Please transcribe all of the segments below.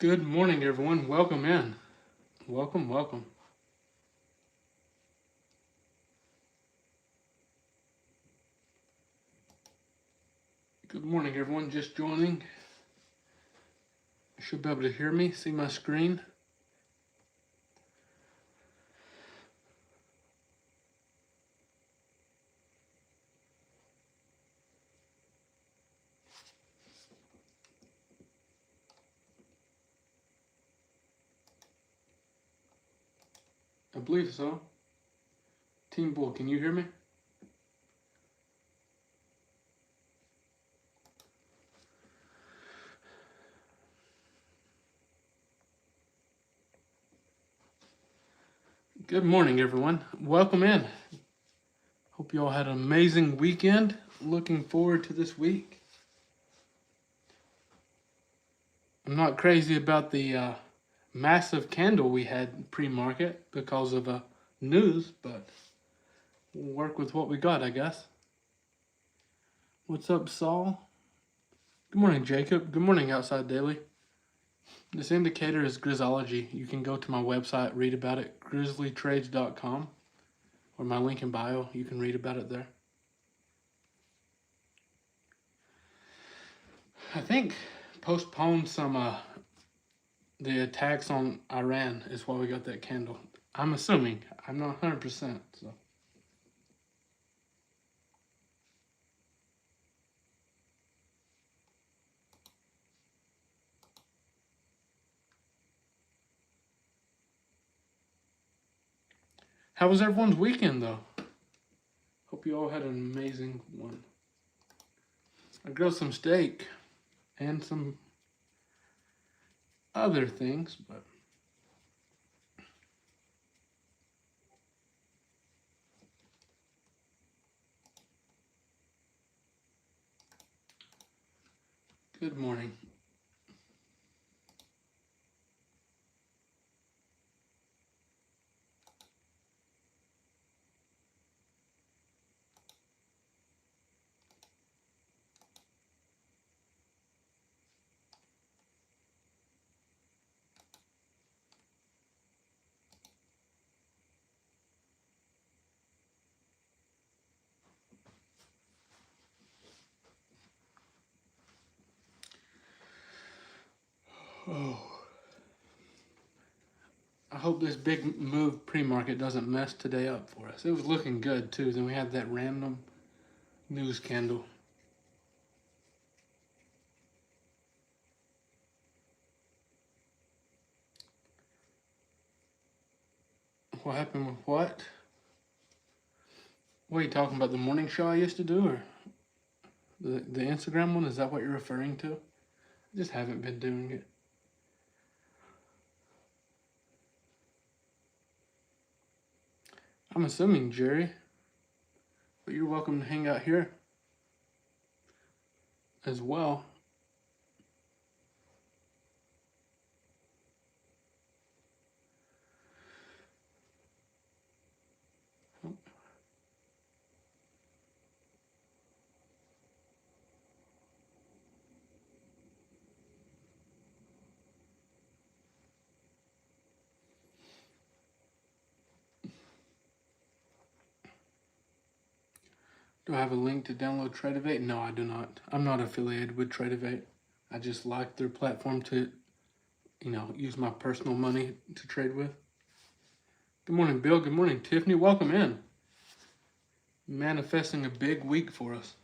Good morning, everyone. Welcome in. Welcome, welcome. Good morning, everyone. Just joining. You should be able to hear me, see my screen. I believe so. Team Bull, can you hear me? Good morning, everyone. Welcome in. Hope you all had an amazing weekend. Looking forward to this week. I'm not crazy about the massive candle we had pre-market because of news, but we'll work with what we got, I guess. What's up, Saul? Good morning, Jacob. Good morning, Outside Daily. This indicator is Grizzology. You can go to my website, read about it, grizzlytrades.com, or my link in bio. You can read about it there. I think postponed some the attacks on Iran is why we got that candle. I'm assuming. I'm not 100%. So. How was everyone's weekend, though? Hope you all had an amazing one. I grilled some steak and some other things, but good morning. Oh. I hope this big move pre-market doesn't mess today up for us. It was looking good too. Then we had that random news candle. What happened with what? What are you talking about? The morning show I used to do, or the Instagram one? Is that what you're referring to? I just haven't been doing it. I'm assuming Jerry, but you're welcome to hang out here as well. Do I have a link to download Tradevate? No, I do not. I'm not affiliated with Tradevate. I just like their platform to, use my personal money to trade with. Good morning, Bill. Good morning, Tiffany. Welcome in. Manifesting a big week for us.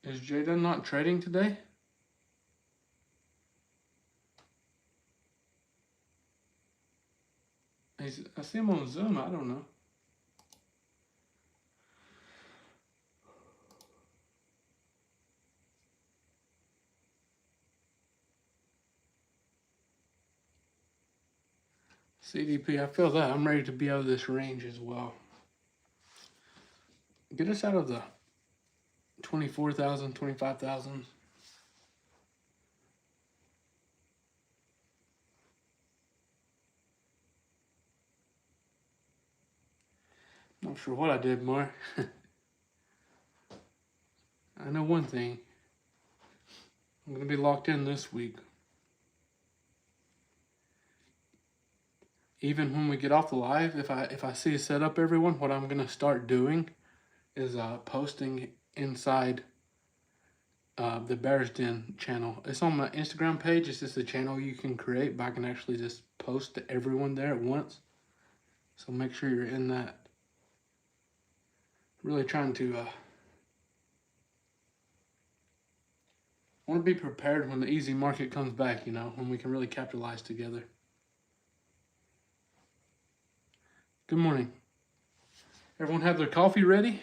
Is Jada not trading today? I see him on Zoom. I don't know. CDP, I feel that. I'm ready to be out of this range as well. Get us out of the 24,000, 25,000. Not sure what I did more. I know one thing. I'm going to be locked in this week. Even when we get off the live, if I see a setup, everyone, what I'm going to start doing is posting inside the Bears Den channel. It's on my Instagram page. It's just a channel you can create, but I can actually just post to everyone there at once. So make sure you're in that. Really trying to want to be prepared when the easy market comes back, when we can really capitalize together. Good morning. Everyone have their coffee ready?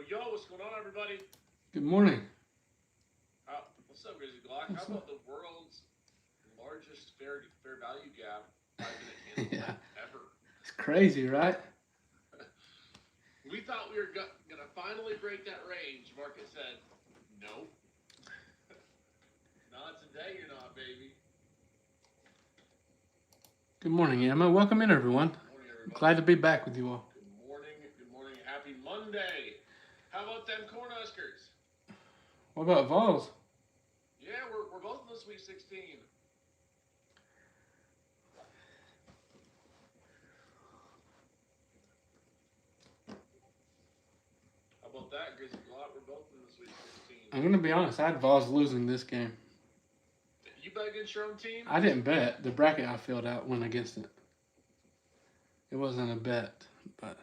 Yo, what's going on, everybody? Good morning. What's up, Grizzly Glock? How about the world's largest fair value gap 5-minute candle ever? It's crazy, right? We thought we were gonna finally break that range. Market said, nope. Not today, you're not, baby. Good morning, Emma. Welcome in, everyone. Good morning, everybody. Glad to be back with you all. Good morning. Happy Monday. How about them Cornhuskers? What about Vols? Yeah, we're both in the Sweet 16. How about that, Grizzly Glock? We're both in the Sweet 16. I'm going to be honest. I had Vols losing this game. You bet against your own team? I didn't bet. The bracket I filled out went against it. It wasn't a bet, but...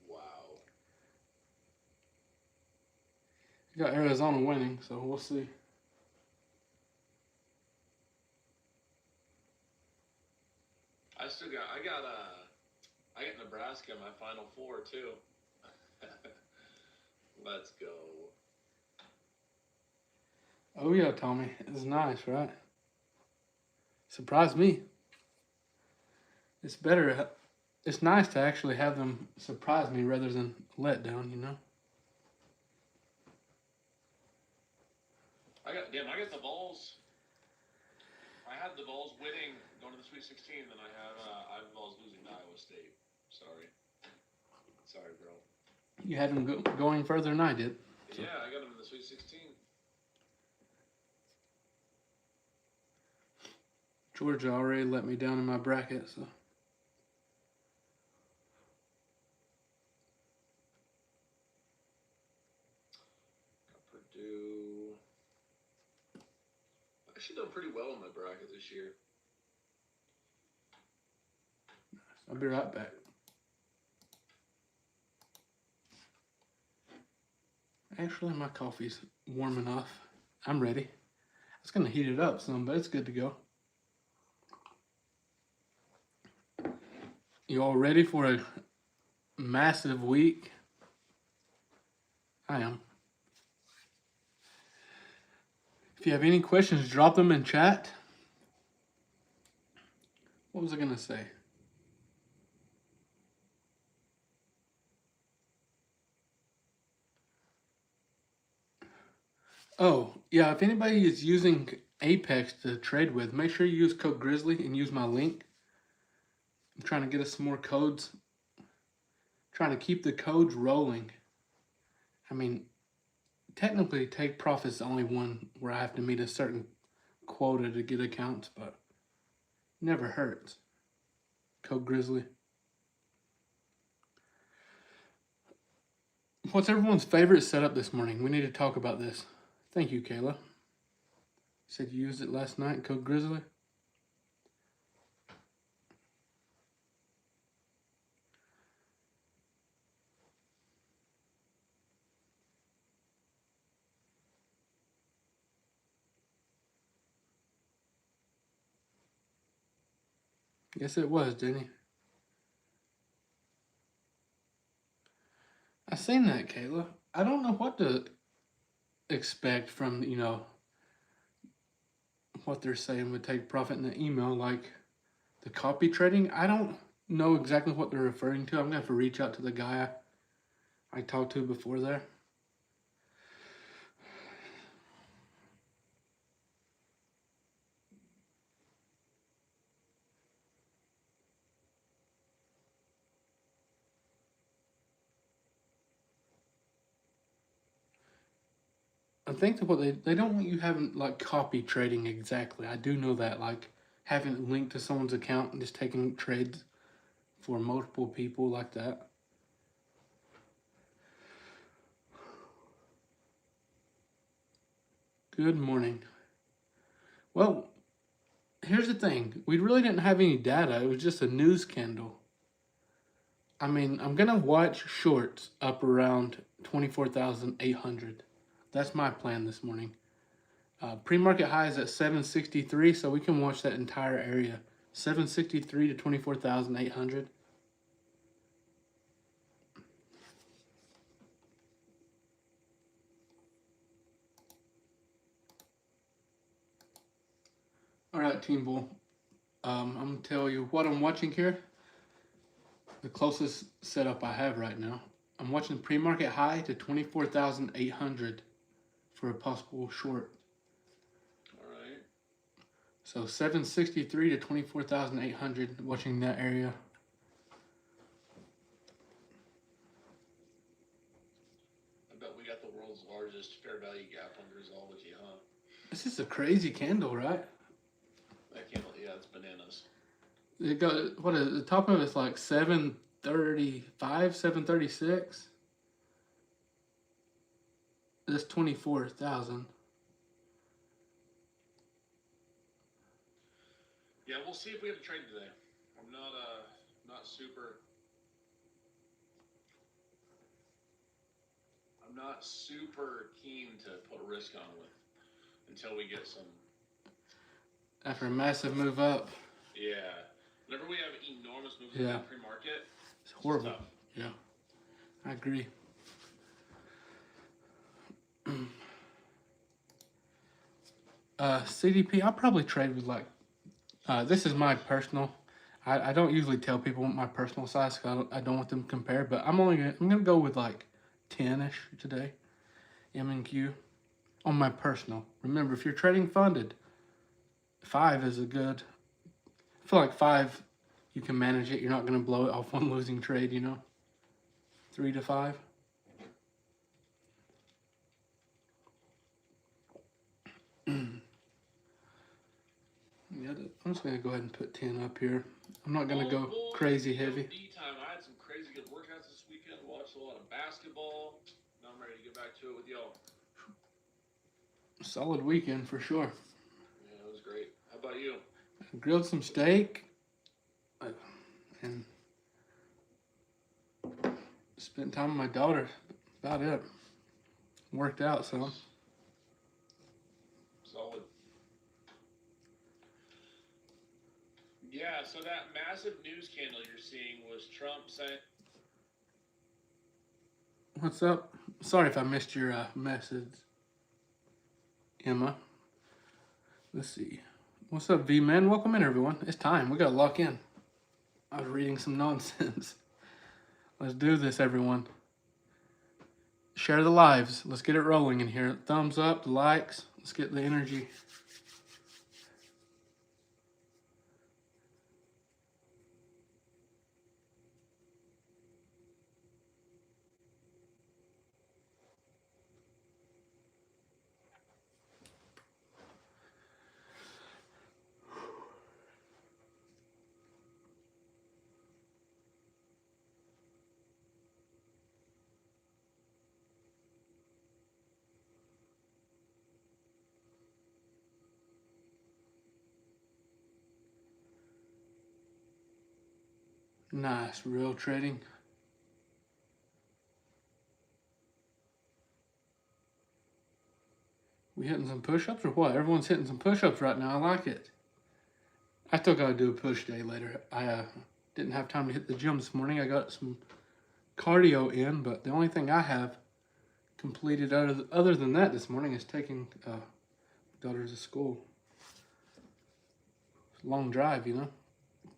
Wow. You got Arizona winning, so we'll see. I got Nebraska in my Final Four too. Let's go. Oh yeah, Tommy. It's nice, right? Surprised me. It's better. It's nice to actually have them surprise me rather than let down, I got the Vols. I had the Vols winning going to the Sweet 16, then I have the Vols losing to Iowa State. Sorry, bro. You had them going further than I did. So. Yeah, I got them in the Sweet 16. Georgia already let me down in my bracket, so. Got Purdue. I actually done pretty well in my bracket this year. I'll be right back. Actually, my coffee's warm enough. I'm ready. I was going to heat it up some, but it's good to go. You all ready for a massive week? I am. If you have any questions, drop them in chat. What was I going to say? Oh, yeah, if anybody is using Apex to trade with, make sure you use code Grizzly and use my link. I'm trying to get us some more codes. Trying to keep the codes rolling. I mean, technically Take Profit's the only one where I have to meet a certain quota to get accounts, but never hurts. Code Grizzly. What's everyone's favorite setup this morning? We need to talk about this. Thank you, Kayla. Said you used it last night, code Grizzly. Yes, it was, Jenny. I seen that, Kayla. I don't know what to expect from, what they're saying would Take Profit in the email. Like, the copy trading, I don't know exactly what they're referring to. I'm gonna have to reach out to the guy I talked to before there. I think that what they don't want you having like copy trading exactly. I do know that, like having it linked to someone's account and just taking trades for multiple people like that. Good morning. Well, here's the thing. We really didn't have any data. It was just a news candle. I mean, I'm gonna watch shorts up around 24,800. That's my plan this morning. Pre-market high is at 763, so we can watch that entire area. 763 to 24,800. All right, Team Bull. I'm gonna tell you what I'm watching here. The closest setup I have right now. I'm watching pre-market high to 24,800 for a possible short. All right. So 763 to 24,800, watching that area. I bet we got the world's largest fair value gap on Grisology, huh? This is a crazy candle, right? That candle, yeah, it's bananas. It got, what is the top of it's like 735, 736. That's 24,000. Yeah, we'll see if we have a trade today. I'm not super. I'm not super keen to put a risk on with until we get some. After a massive move up. Yeah. Whenever we have enormous moves in Yeah. the pre-market, It's horrible. tough. Yeah, I agree. CDP, I'll probably trade with like, this is my personal. I don't usually tell people my personal size because I don't want them to compare, but I'm gonna go with like 10-ish today, M&Q, on my personal. Remember, if you're trading funded, 5 is a good. I feel like 5, you can manage it. You're not gonna blow it off one losing trade, you know. 3 to 5. Yeah, I'm just gonna go ahead and put 10 up here. I'm not gonna go crazy heavy. Time. I had some crazy good workouts this weekend. Watched a lot of basketball. Now I'm ready to get back to it with y'all. Solid weekend for sure. Yeah, it was great. How about you? I grilled some steak and spent time with my daughter. About it. Worked out some. Solid. Yeah, so that massive news candle you're seeing was Trump saying. What's up? Sorry if I missed your message, Emma. Let's see. What's up, V-Man? Welcome in, everyone. It's time. We got to lock in. I was reading some nonsense. Let's do this, everyone. Share the lives. Let's get it rolling in here. Thumbs up, likes. Let's get the energy. Nice, real trading. We hitting some push-ups or what? Everyone's hitting some push-ups right now. I like it. I still got to do a push day later. I didn't have time to hit the gym this morning. I got some cardio in, but the only thing I have completed other than that this morning is taking daughter to school. Long drive, you know.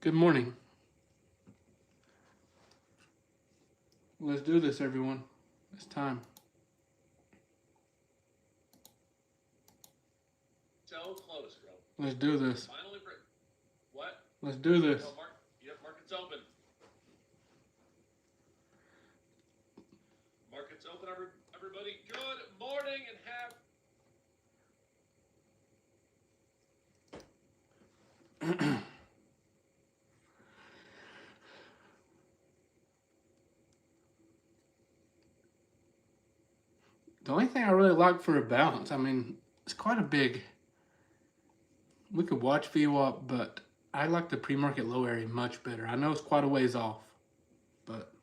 Good morning. Let's do this, everyone. It's time. So close, bro. Let's do this. Finally, what? Let's do this. Oh, market's open. Market's open, everybody. Good morning and have. The only thing I really like for a balance, I mean, it's quite a big. We could watch VWAP, but I like the pre-market low area much better. I know it's quite a ways off, but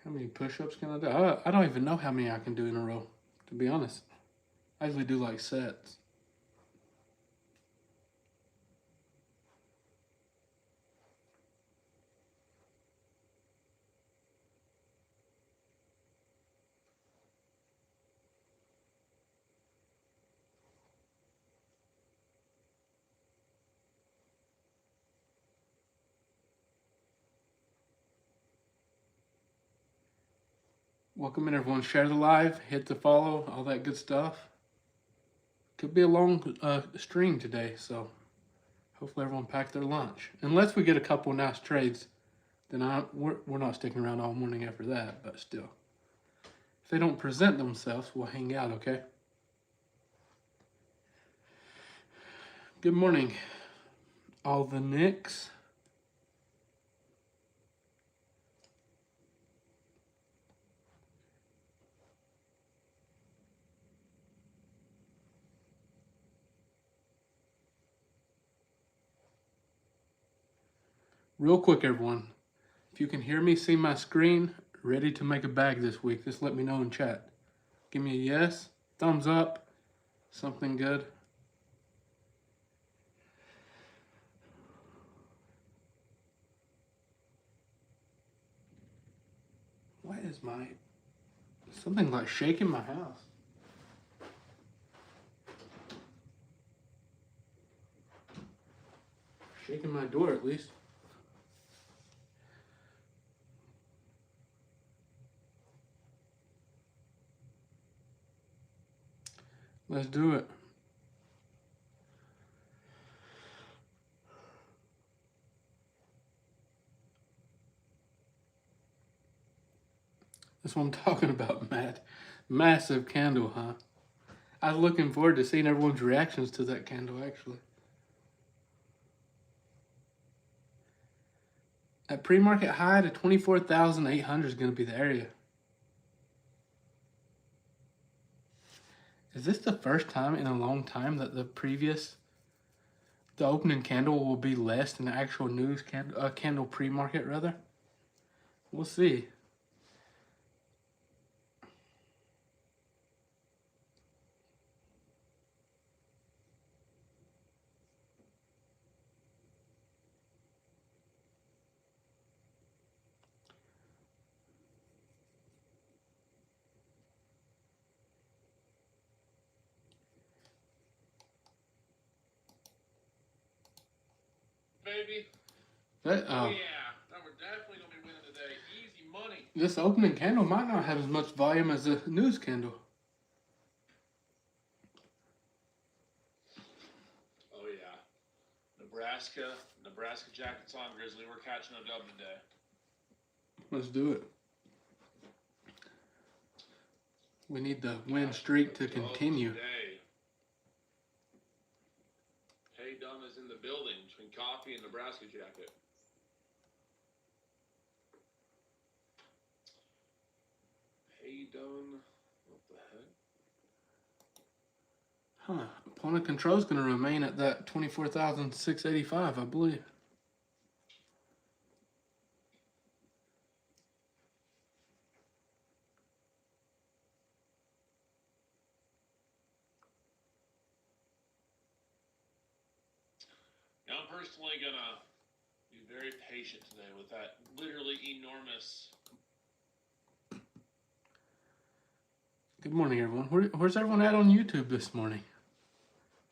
how many push-ups can I do? I don't even know how many I can do in a row, to be honest. I usually do like sets. Welcome in, everyone. Share the live, hit the follow, all that good stuff. Could be a long stream today, so hopefully everyone packed their lunch. Unless we get a couple nice trades, then we're not sticking around all morning after that, but still. If they don't present themselves, we'll hang out, okay? Good morning, all the Knicks. Real quick, everyone. If you can hear me, see my screen, ready to make a bag this week, just let me know in chat. Give me a yes, thumbs up, something good. Why is something like shaking my house? Shaking my door at least. Let's do it. That's what I'm talking about, Matt. Massive candle, huh? I was looking forward to seeing everyone's reactions to that candle, actually. At pre-market high to 24,800 is going to be the area. Is this the first time in a long time that the opening candle will be less than the actual news candle pre-market, rather? We'll see. Baby. That, Oh, yeah. Now we're definitely going to be winning today. Easy money. This opening candle might not have as much volume as the news candle. Oh, yeah. Nebraska Jackets on Grizzly. We're catching a dub today. Let's do it. We need the win streak to continue. Today. Hey, Dumb is in the building between Coffee and Nebraska Jacket. Hey, Dumb. What the heck? Huh. Opponent control is going to remain at that 24,685, I believe. Now, I'm personally gonna be very patient today with that literally enormous. Good morning, everyone. Where's everyone at on YouTube this morning?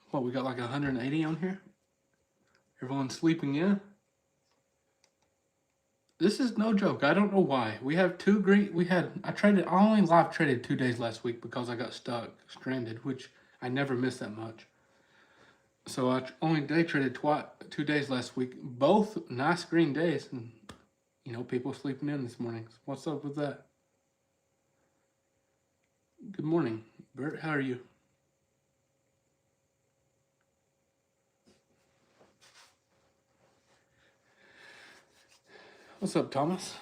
What, we got like 180 on here? Everyone's sleeping in? This is no joke. I don't know why. We have two green. I only live traded 2 days last week because I got stuck, stranded, which I never miss that much. So I only day traded 2 days last week. Both nice green days, and people sleeping in this morning. What's up with that? Good morning, Bert. How are you? What's up, Thomas?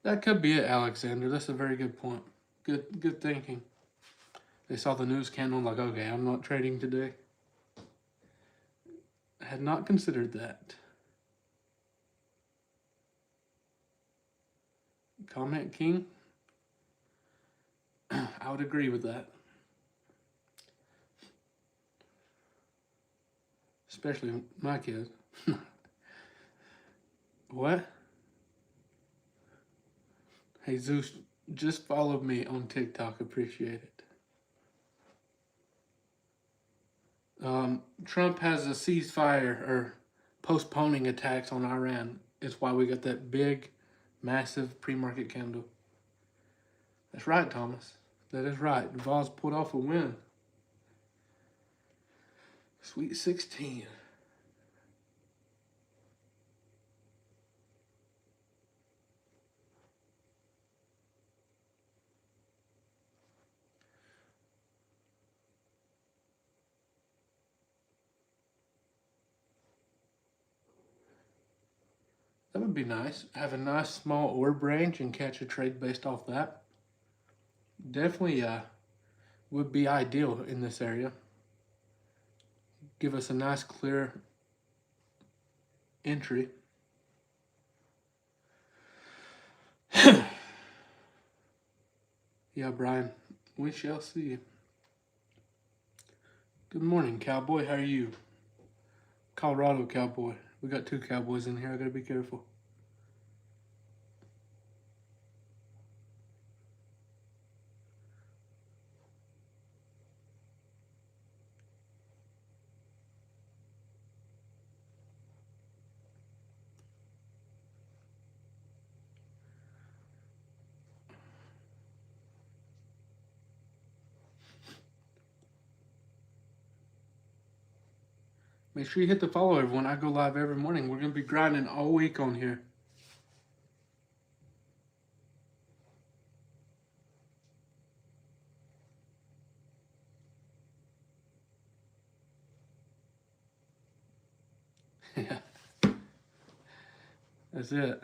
That could be it, Alexander. That's a very good point. Good thinking. They saw the news candle like, okay, I'm not trading today. I had not considered that. Comment King? I would agree with that. Especially my kids. What? Hey Zeus, just follow me on TikTok. Appreciate it. Trump has a ceasefire or postponing attacks on Iran. It's why we got that big, massive pre-market candle. That's right, Thomas. That is right. Vols pulled off a win. Sweet 16. That would be nice. Have a nice small orb range and catch a trade based off that. Definitely would be ideal in this area. Give us a nice clear entry. Yeah, Brian, we shall see. Good morning, Cowboy. How are you? Colorado Cowboy. We got two Cowboys in here. I gotta be careful. Make sure you hit the follow, everyone. I go live every morning. We're gonna be grinding all week on here. Yeah, that's it.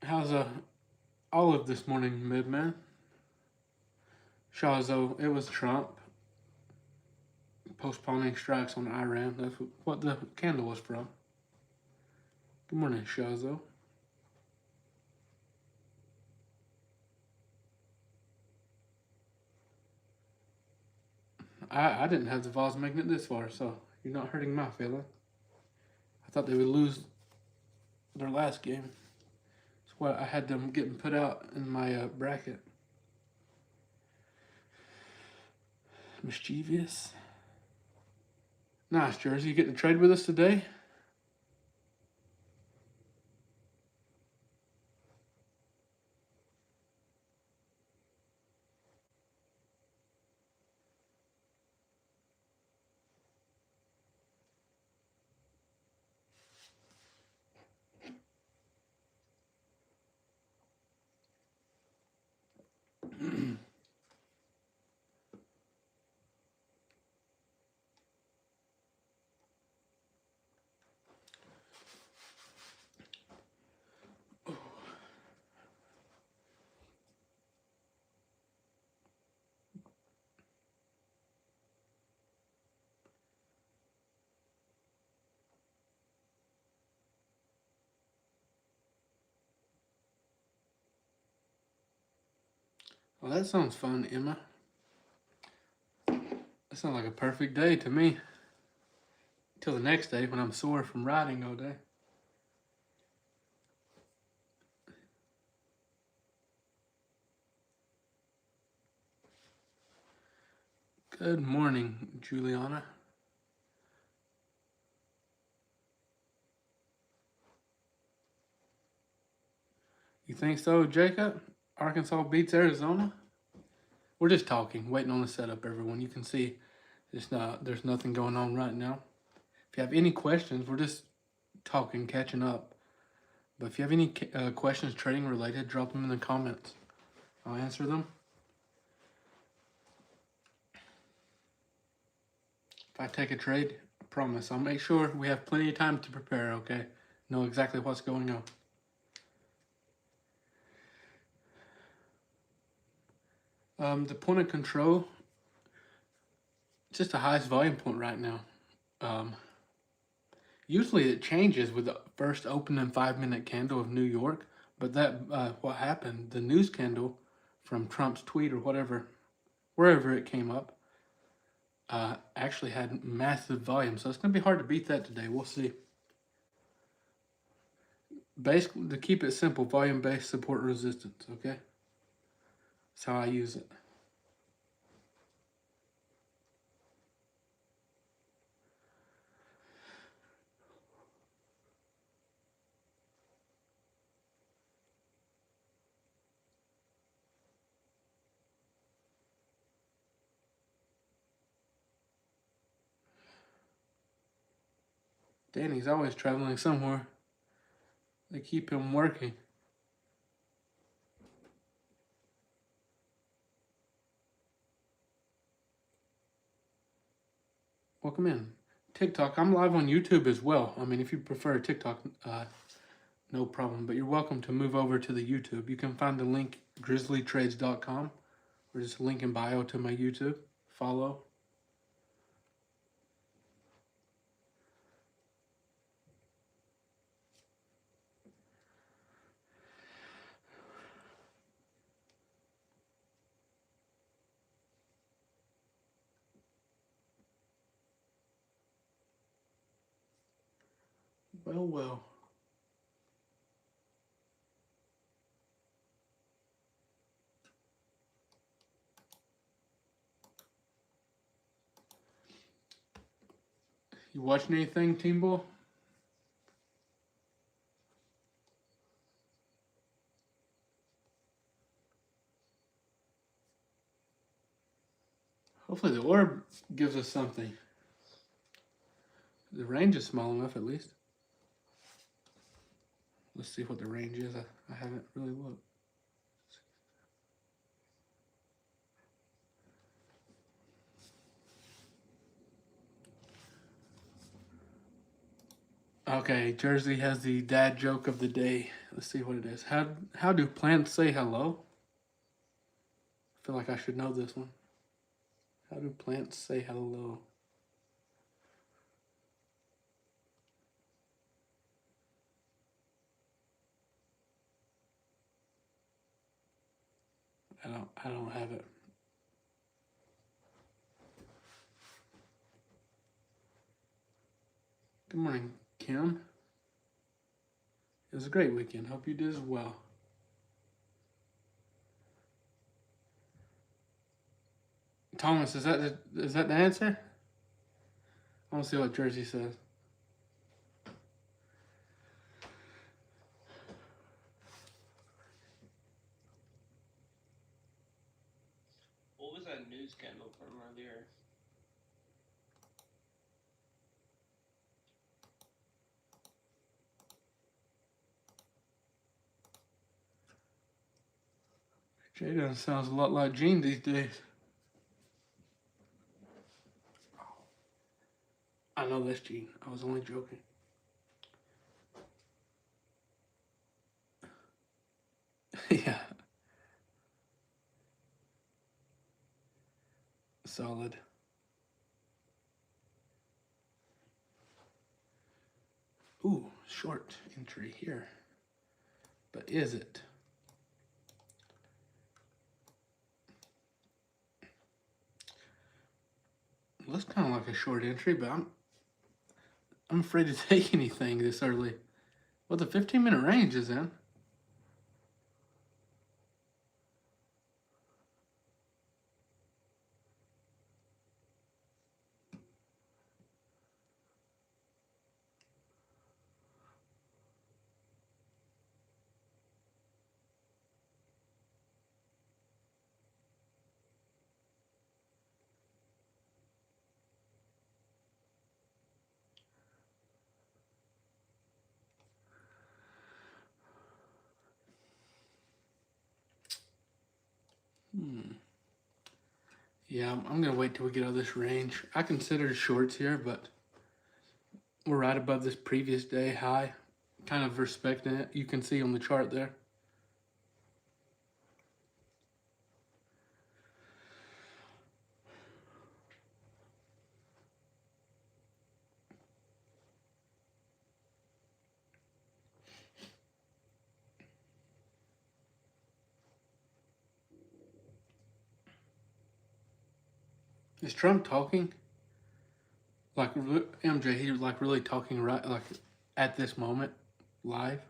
How's Olive this morning, Midman? Shazo, it was Trump postponing strikes on Iran. That's what the candle was from. Good morning, Shazo. I didn't have the Vols making it this far, so you're not hurting my feeling. I thought they would lose their last game. That's why I had them getting put out in my bracket. Mischievous. Nice, Jersey. You getting to trade with us today? Well, that sounds fun, Emma. That sounds like a perfect day to me. Till the next day when I'm sore from riding all day. Good morning, Juliana. You think so, Jacob? Arkansas beats Arizona? We're just talking, waiting on the setup, everyone. You can see there's nothing going on right now. If you have any questions, we're just talking, catching up. But if you have any questions trading related, drop them in the comments. I'll answer them. If I take a trade, I promise I'll make sure we have plenty of time to prepare, okay? Know exactly what's going on. The point of control, it's just the highest volume point right now. Usually it changes with the first opening 5-minute candle of New York, but that what happened, the news candle from Trump's tweet or whatever, wherever it came up, actually had massive volume. So it's going to be hard to beat that today. We'll see. Basically, to keep it simple, volume-based support resistance, okay? That's how I use it. Danny's always traveling somewhere. They keep him working. Welcome in. TikTok, I'm live on YouTube as well. I mean, if you prefer TikTok, no problem. But you're welcome to move over to the YouTube. You can find the link grizzlytrades.com or just link in bio to my YouTube. Follow. Well, well. You watching anything, Team Bull? Hopefully the orb gives us something. The range is small enough at least. Let's see what the range is. I haven't really looked. Okay, Jersey has the dad joke of the day. Let's see what it is. How do plants say hello? I feel like I should know this one. How do plants say hello? I don't have it. Good morning, Kim. It was a great weekend. Hope you did as well. Thomas, is that the answer? I want to see what Jersey says. What was that news scandal from earlier? Jaden sounds a lot like Gene these days. I know that's Gene. I was only joking. Yeah. Solid. Ooh, short entry here. But is it? looks kind of like a short entry, but I'm afraid to take anything this early. Well, the 15-minute range is in. Yeah, I'm gonna wait till we get out of this range. I considered shorts here, but we're right above this previous day high. Kind of respecting it. You can see on the chart there. Is Trump talking? Like MJ, he was like really talking right like at this moment, live.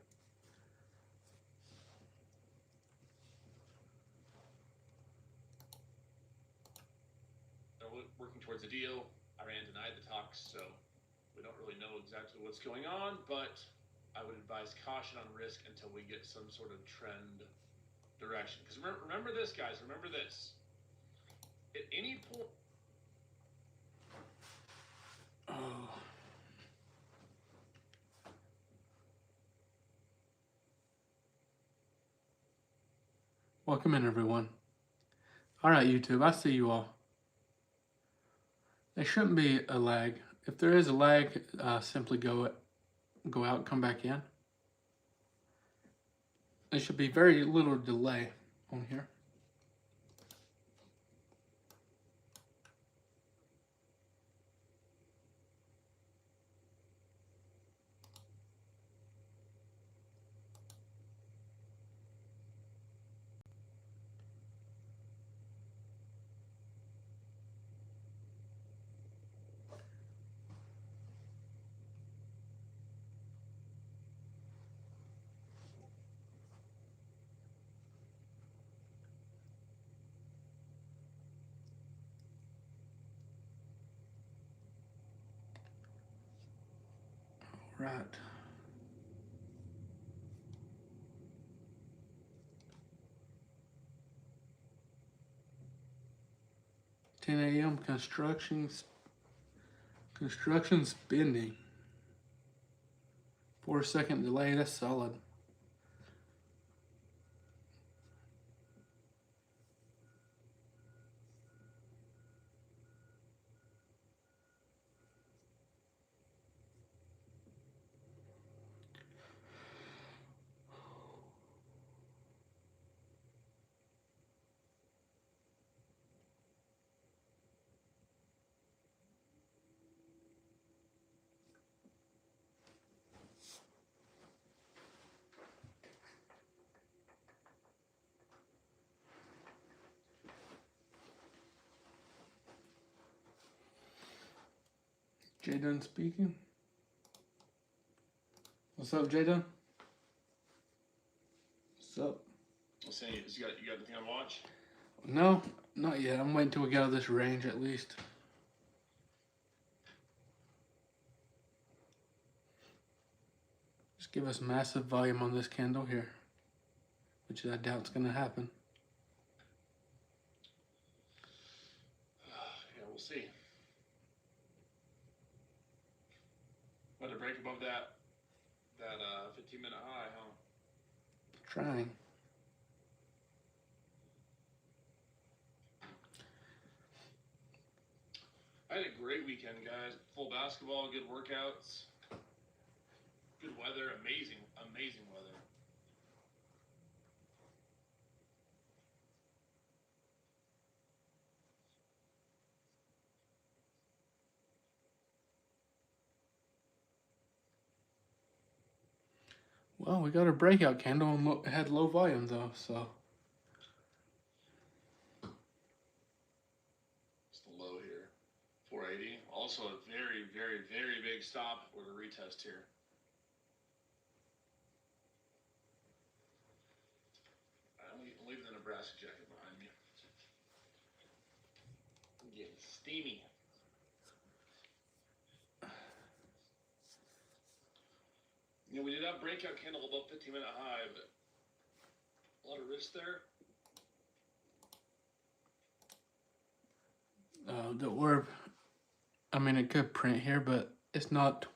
They're working towards a deal. Iran denied the talks, so we don't really know exactly what's going on, but I would advise caution on risk until we get some sort of trend direction. Because remember this, guys. Remember this. At any point. Oh. Welcome in, everyone. All right, YouTube, I see you all. There shouldn't be a lag. If there is a lag, simply go out, come back in. There should be very little delay on here. Right. $10 a.m. construction spending. 4-second delay. That's solid. Jay Dunn speaking. What's up, Jay Dunn? What's up? I'm saying, you got anything on watch? No, not yet. I'm waiting till we get out of this range at least. Just give us massive volume on this candle here, which I doubt is going to happen. Yeah, we'll see. Whether break above that 15-minute high, huh? Trying. I had a great weekend, guys. Full basketball, good workouts, good weather, amazing weather. Well, we got a breakout candle and had low volume though, so. It's the low here, 480. big stop or the retest here. I'm leaving the Nebraska jacket behind me. I'm getting steamy. You know, we did have breakout candle above 15-minute high, but a lot of risk there. The orb, I mean, it could print here, but it's not,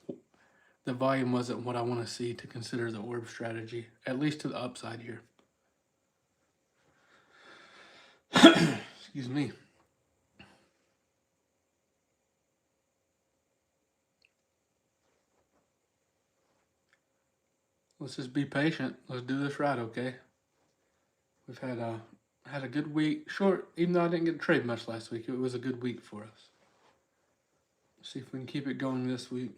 the volume wasn't what I want to see to consider the orb strategy, at least to the upside here. Excuse me. Let's just be patient. Let's do this right, okay? We've had a good week. Short, even though I didn't get to trade much last week, it was a good week for us. Let's see if we can keep it going this week.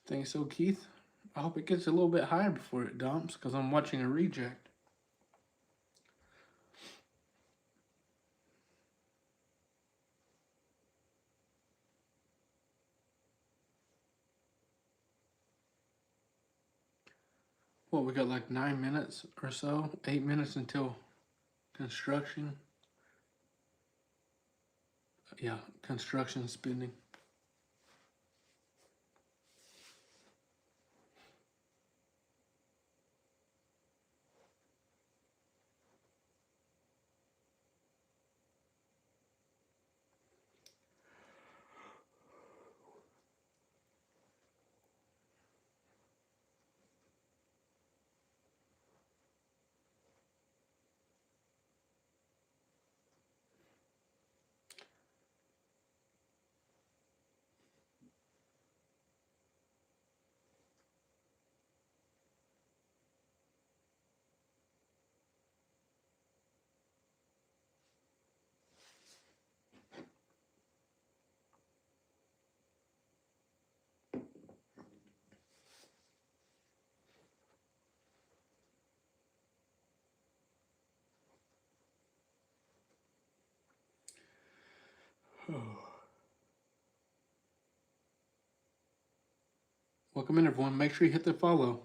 Think so, Keith? I hope it gets a little bit higher before it dumps, because I'm watching a reject. What, we got like 9 minutes or so? 8 minutes until construction. Yeah, construction spending. Welcome in, everyone. Make sure you hit the follow.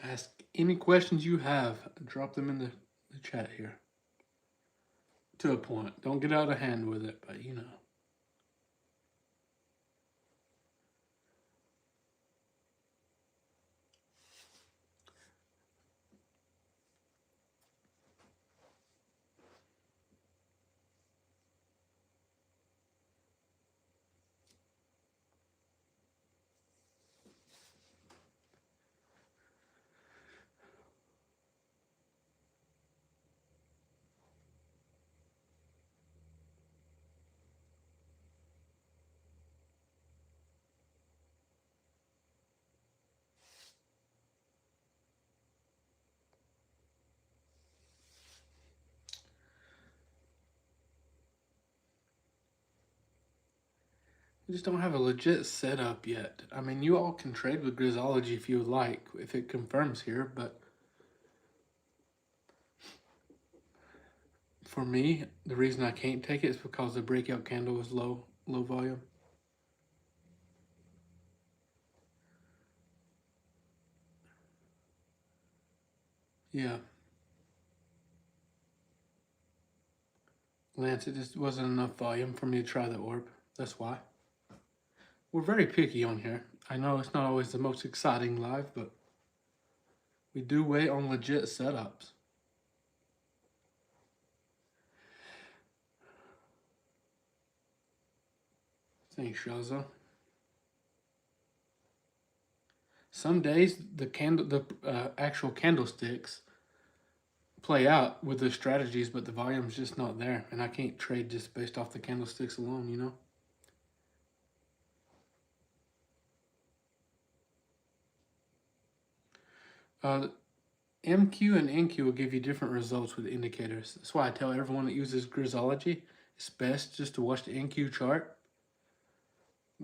Ask any questions you have. Drop them in the chat here. To a point. Don't get out of hand with it, but you know. We just don't have a legit setup yet. I mean, you all can trade with Grizzology if you would like, if it confirms here, but for me, the reason I can't take it is because the breakout candle is low volume. Yeah. Lance, it just wasn't enough volume for me to try the orb. That's why. We're very picky on here. I know it's not always the most exciting live, but we do wait on legit setups. Thanks, Shaza. Some days the actual candlesticks play out with the strategies, but the volume's just not there, and I can't trade just based off the candlesticks alone, you know. MQ and NQ will give you different results with indicators. That's why I tell everyone that uses Grizzology, it's best just to watch the NQ chart.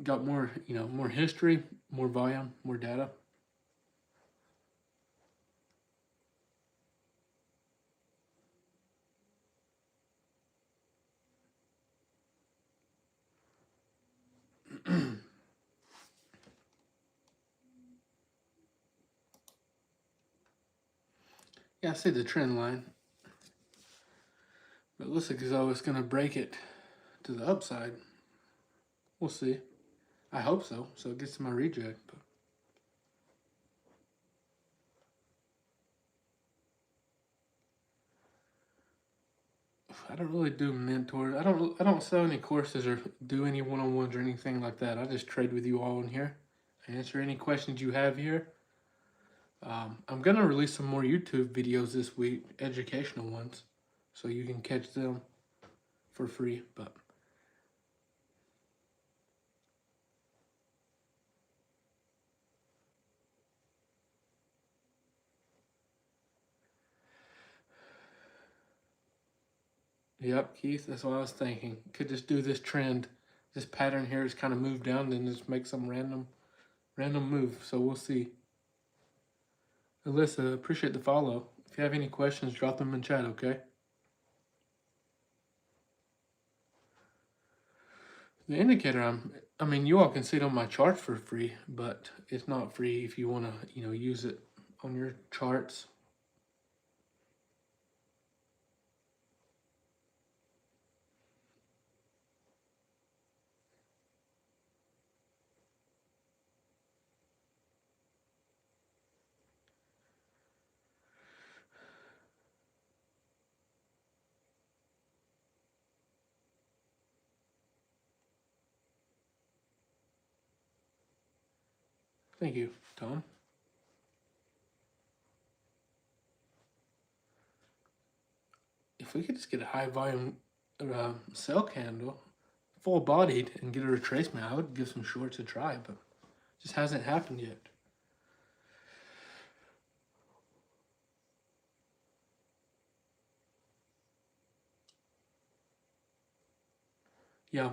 got more, more history, more volume, more data. Yeah, I see the trend line. But it looks like as though it's going to break it to the upside. We'll see. I hope so. So it gets to my reject. But I don't really do mentors. I don't sell any courses or do any one-on-ones or anything like that. I just trade with you all in here. I answer any questions you have here. I'm gonna release some more YouTube videos this week, educational ones, so you can catch them for free. But yep, Keith, that's what I was thinking. Could just do this trend, this pattern here is kind of moved down, then just make some random move. So we'll see. Alyssa, appreciate the follow. If you have any questions, drop them in chat, okay? The indicator, I mean, you all can see it on my chart for free, but it's not free if you want to, use it on your charts. Thank you, Tom. If we could just get a high volume sell candle, full bodied, and get a retracement, I would give some shorts a try, but it just hasn't happened yet. Yeah,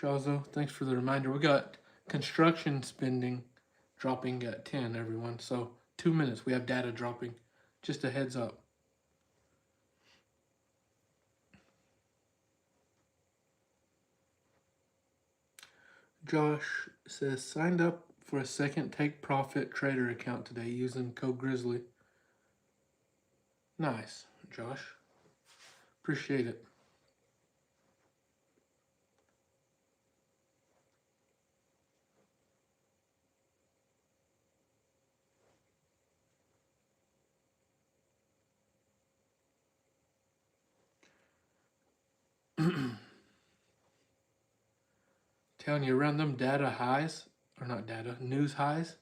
Shazo, thanks for the reminder. We got construction spending dropping at 10, everyone. So 2 minutes, we have data dropping. Just a heads up. Josh says, signed up for a second Take Profit Trader account today using code Grizzly. Nice, Josh. Appreciate it. Telling you, around them data highs, or not data, news highs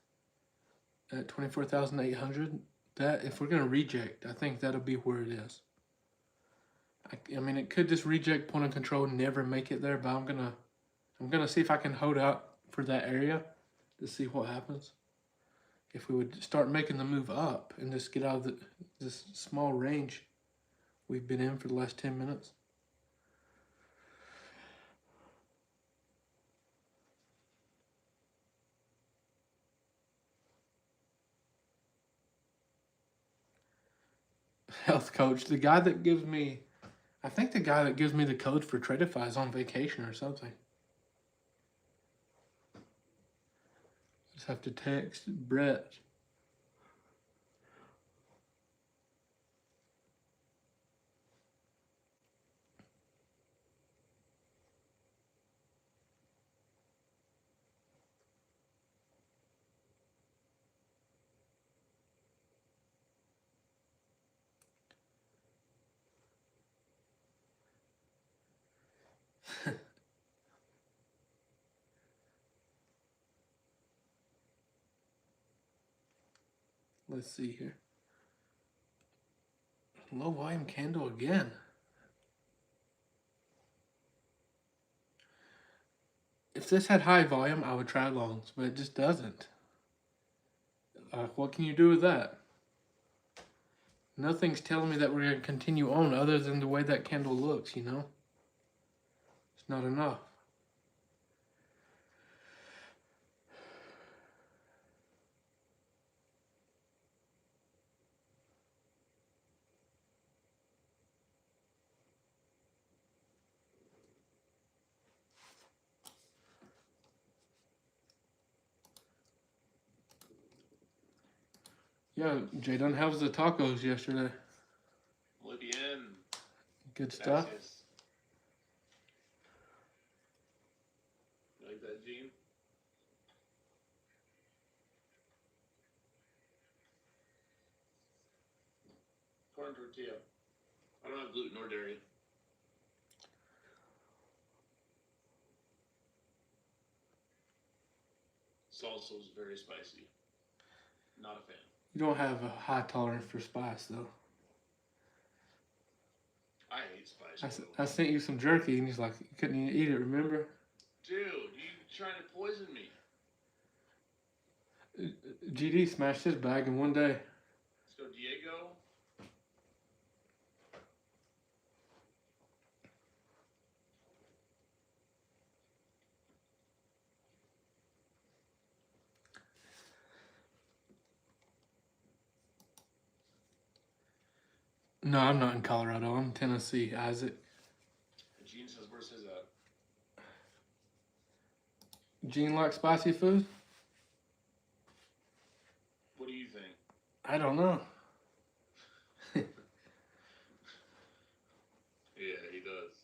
at 24,800, that if we're going to reject, I think that'll be where it is. I mean, it could just reject point of control and never make it there, but I'm gonna see if I can hold out for that area to see what happens. If we would start making the move up and just get out of this small range we've been in for the last 10 minutes. Health coach, the guy that gives me, I think the guy that gives me the code for Tradify is on vacation or something. Just have to text Brett. Let's see here. Low volume candle again. If this had high volume, I would try longs, but it just doesn't. What can you do with that? Nothing's telling me that we're going to continue on other than the way that candle looks, It's not enough. Yeah, Jadon, how was the tacos yesterday? Muy bien. Good stuff. Gracias. You like that, Gene? Corn tortilla. I don't have gluten or dairy. Salsa is very spicy. Not a fan. You don't have a high tolerance for spice, though. I hate spice. I sent you some jerky, and he's like, you couldn't even eat it, remember? Dude, you trying to poison me? GD smashed his bag in one day. Let's go, Diego. No, I'm not in Colorado. I'm in Tennessee, Isaac. Gene says, where's his at? Gene likes spicy food? What do you think? I don't know. Yeah, he does.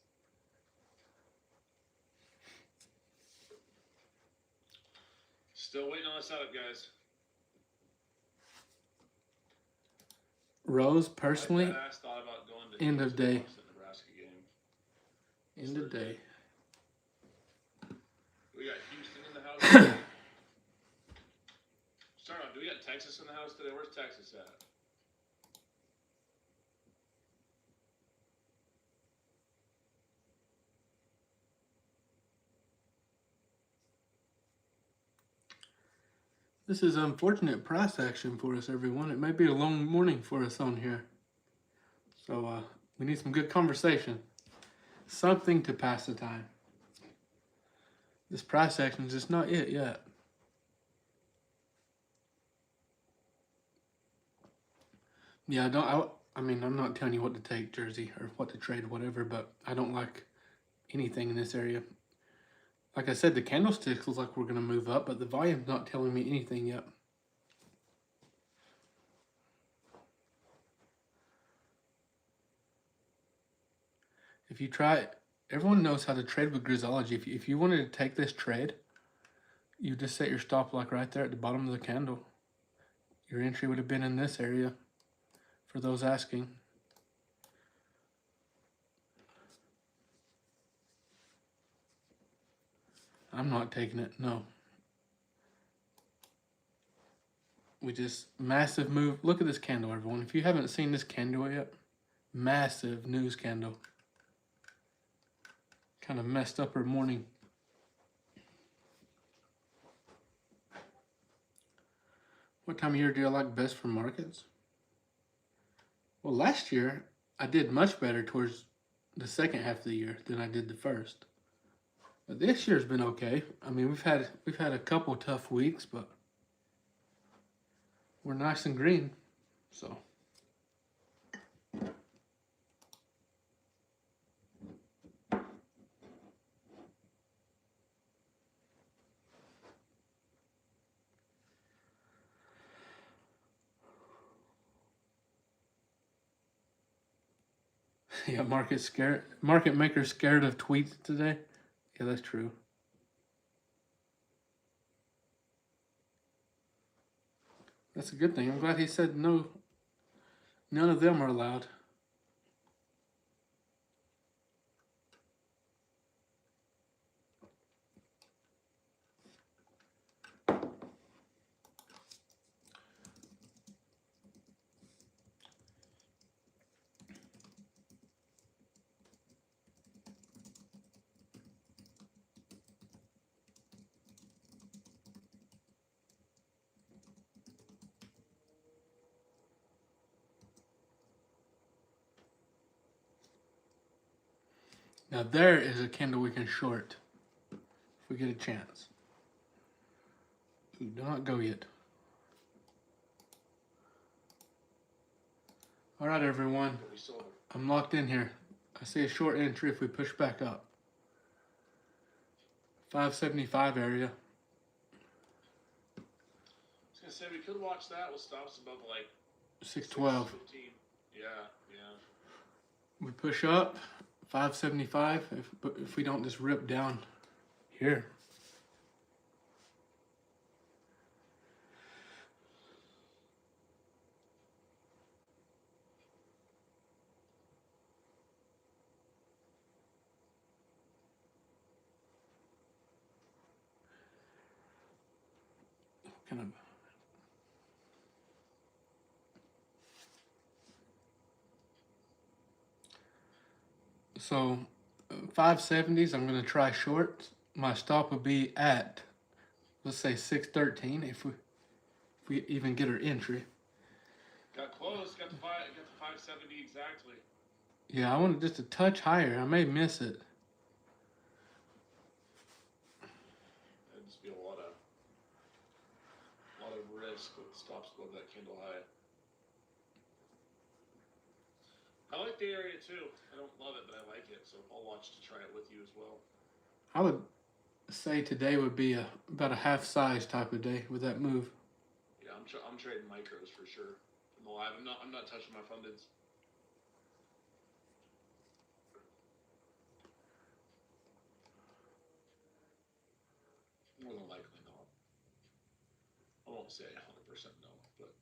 Still waiting on a setup, guys. Rose, personally, My ass thought about going to end of Houston to day. watch the Nebraska game. End of day. We got Houston in the house today. Start off, do we got Texas in the house today? Where's Texas at? This is unfortunate price action for us, everyone. It may be a long morning for us on here. So we need some good conversation. Something to pass the time. This price action is just not it yet. Yeah, I mean, I'm not telling you what to take, Jersey, or what to trade, whatever, but I don't like anything in this area. Like I said, the candlesticks look like we're going to move up, but the volume's not telling me anything yet. If you try, everyone knows how to trade with Grisology. If you wanted to take this trade, you just set your stop like right there at the bottom of the candle. Your entry would have been in this area, for those asking. I'm not taking it, no. We just, massive move. Look at this candle, everyone. If you haven't seen this candle yet, massive news candle. Kind of messed up her morning. What time of year do you like best for markets? Well, last year, I did much better towards the second half of the year than I did the first. But this year's been okay. I mean, we've had a couple tough weeks, but we're nice and green, so. Yeah, market maker scared of tweets today. Yeah, that's true. That's a good thing. I'm glad he said no. None of them are allowed. Now there is a candle we can short if we get a chance. Ooh, do not go yet. All right, everyone. I'm locked in here. I see a short entry if we push back up. 575 area. It's gonna say we could watch that with stops above like 612. 6:15. Yeah, yeah. We push up 575 if we don't just rip down here. Kind of. So 570s, I'm gonna try short. My stop will be at, let's say 613 if we even get our entry. Got close. Got the 570 exactly. Yeah, I want it just a touch higher. I may miss it. That'd just be a lot of risk with stops above that candle high. I like the area too. I don't love it, but I like it, so I'll watch to try it with you as well. I would say today would be about a half size type of day with that move. Yeah, I'm trading micros for sure. In the live, I'm not touching my fundeds. More than likely not. I won't say 100% no, but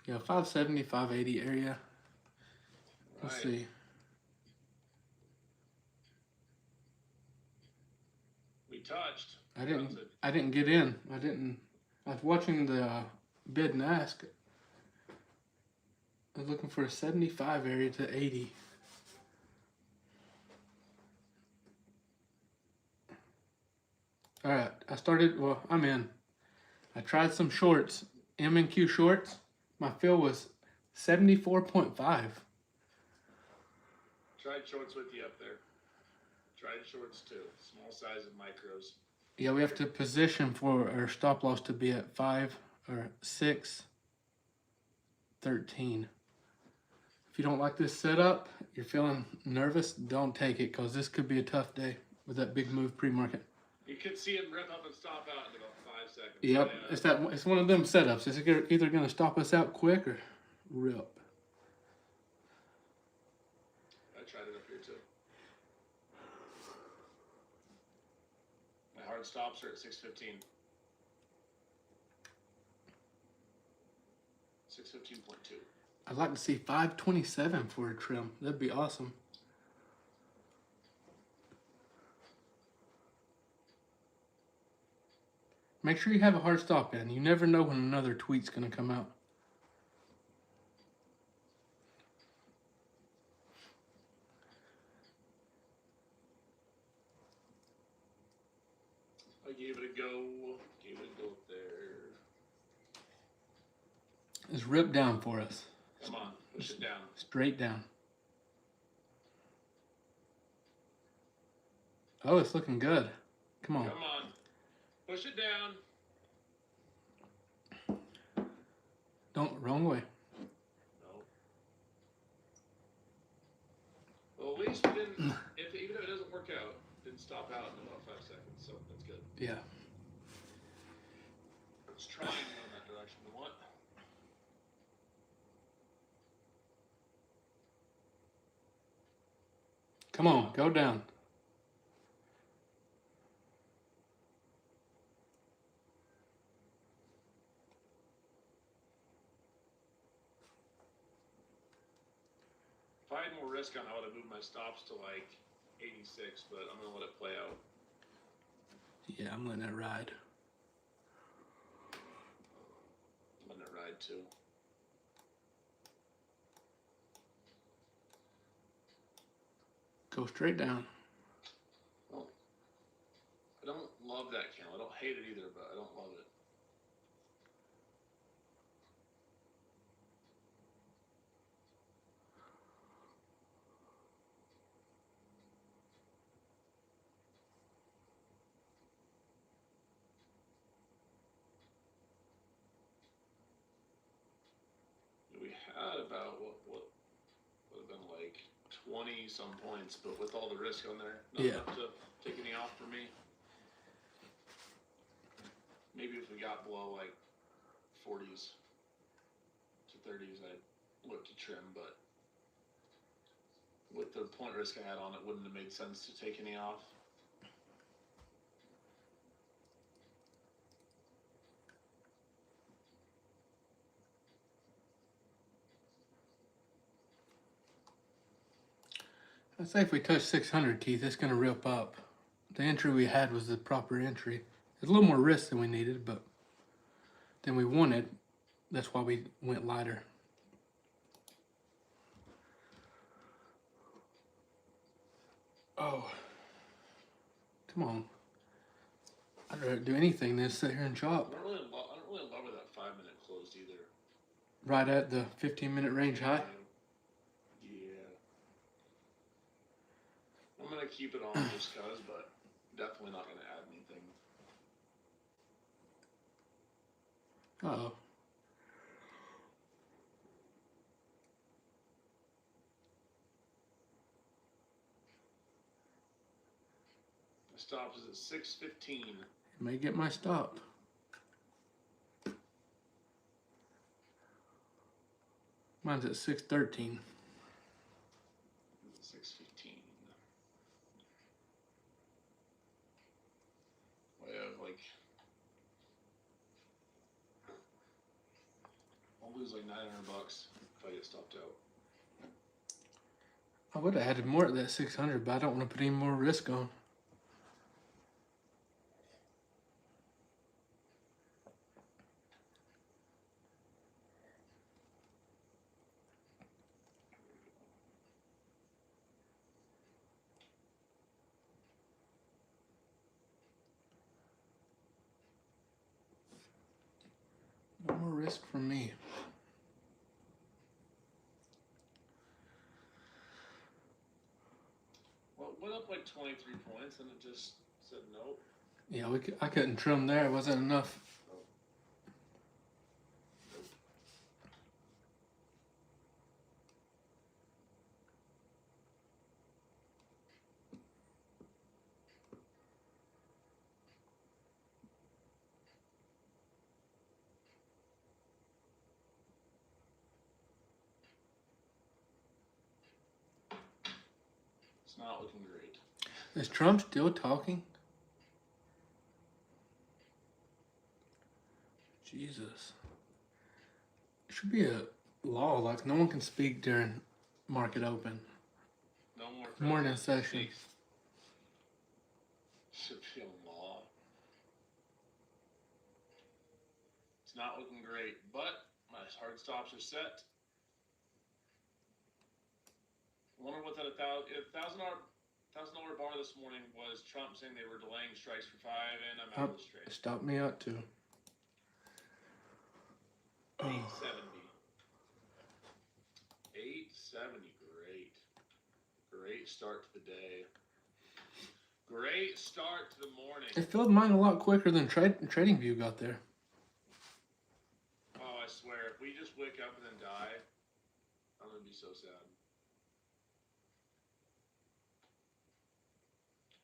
Yeah, 570, 580 area. Let's right. see. We touched. I didn't get in. I was watching the bid and ask. I was looking for a 75 area to 80. All right, I'm in. I tried some shorts, M&Q shorts. My fill was 74.5. Tried shorts with you up there. Tried shorts too. Small size of micros. Yeah, we have to position for our stop loss to be at 5 or 6, 13. If you don't like this setup, you're feeling nervous, don't take it because this could be a tough day with that big move pre-market. You could see him rip up and stop out in about 5 seconds. Yep, Yeah. it's one of them setups. It's either going to stop us out quick or rip. I tried it up here too. My hard stops are at 615. 615.2. I'd like to see 527 for a trim. That'd be awesome. Make sure you have a hard stop in. You never know when another tweet's going to come out. I gave it a go. Gave it a go up there. It's ripped down for us. Come on, push it down. Straight down. Oh, it's looking good. Come on. Come on. Push it down. Wrong way. No. Well, at least we didn't, even if it doesn't work out, didn't stop out in about 5 seconds, so that's good. Yeah. It's trying to go in that direction we want. Come on, go down. If I had more risk on, I would have moved my stops to like 86, but I'm gonna let it play out. Yeah, I'm letting it ride. I'm letting it ride too. Go straight down. Well, I don't love that candle. I don't hate it either, but I don't love it. We had about what would have been like 20 some points, but with all the risk on there, not Yeah. enough to take any off for me. got below like 40s to 30s, I'd look to trim, but with the point risk I had on it, wouldn't have made sense to take any off. I'd say if we touch 600, Keith, it's going to rip up. The entry we had was the proper entry. It's a little more risk than we needed, but than we wanted. That's why we went lighter. Oh, come on. I'd rather do anything than sit here and chop. I don't really love where that 5-minute closed either. Right at the 15-minute range high. Yeah. I'm gonna keep it on just cause, but definitely not gonna add anything. Uh-oh. My stop is at 6:15. May get my stop. Mine's at 6:13. 6:15. I have like, I'll lose like $900 if I get stopped out. I would have added more at that 600, but I don't want to put any more risk on. No more risk for me. Well, it went up like 23 points and it just said nope. Yeah, I couldn't trim there. It wasn't enough. It's not looking great. Is Trump still talking? Jesus. It should be a law like no one can speak during market open. No more Morning president session. speaks. Should be a law. It's not looking great, but my hard stops are set. I wonder what that $1,000 bar this morning was. Trump saying they were delaying strikes for 5, and I'm out of the trade. Stop me out too. 870. 870. Great start to the day. Great start to the morning. It filled mine a lot quicker than TradingView got there. Oh, I swear, if we just wake up and then die, I'm gonna be so sad.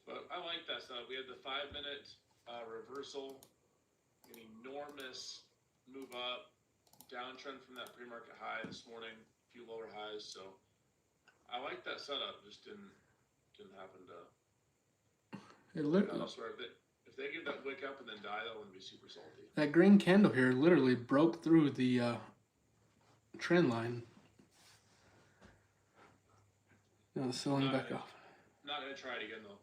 But I like that stuff. We had the 5-minute reversal, an enormous move up, downtrend from that pre-market high this morning, a few lower highs. So I like that setup. Just didn't happen to. I swear, if they give that wick up and then die, that would be super salty. That green candle here literally broke through the trend line. Now it's selling back off. Not gonna try it again though.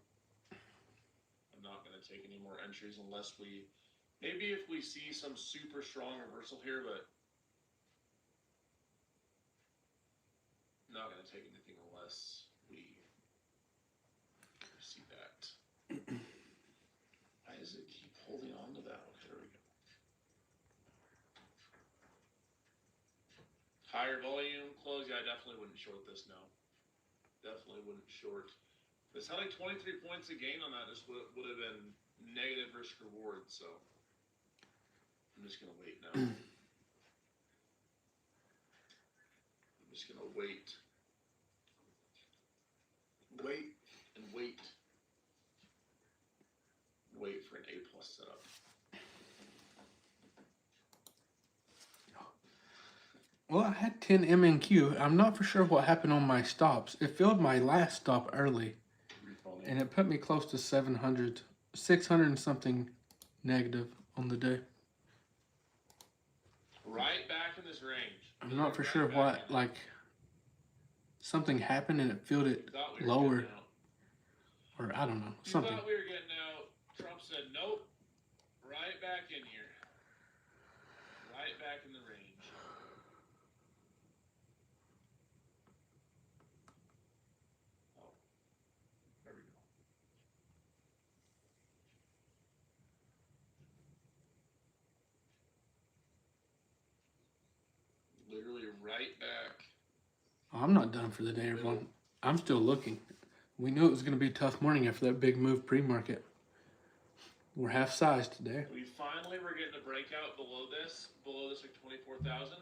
I'm not gonna take any more entries unless maybe if we see some super strong reversal here, but not gonna take anything unless we see that. Why does it keep holding on to that? Okay, there we go. Higher volume close. Yeah, I definitely wouldn't short this now. Definitely wouldn't short. This had like 23 points a gain on that. This would have been negative risk reward. So I'm just gonna wait now. I'm just gonna wait. Wait and wait. Wait for an A+ setup. Well, I had 10 MNQ. I'm not for sure what happened on my stops. It filled my last stop early, and it put me close to 700, 600 and something negative on the day. Right back in this range. I'm not for Right sure back what, in it. like, something happened and it filled it Thought we were lower, getting out. or I don't know, You something. thought we were getting out. Trump said nope. Right back in here. Right back in the range. Oh. There we go. Literally right back. Oh, I'm not done for the day, everyone. I'm still looking. We knew it was going to be a tough morning after that big move pre-market. We're half size today. We finally were getting a breakout below this like 24,000.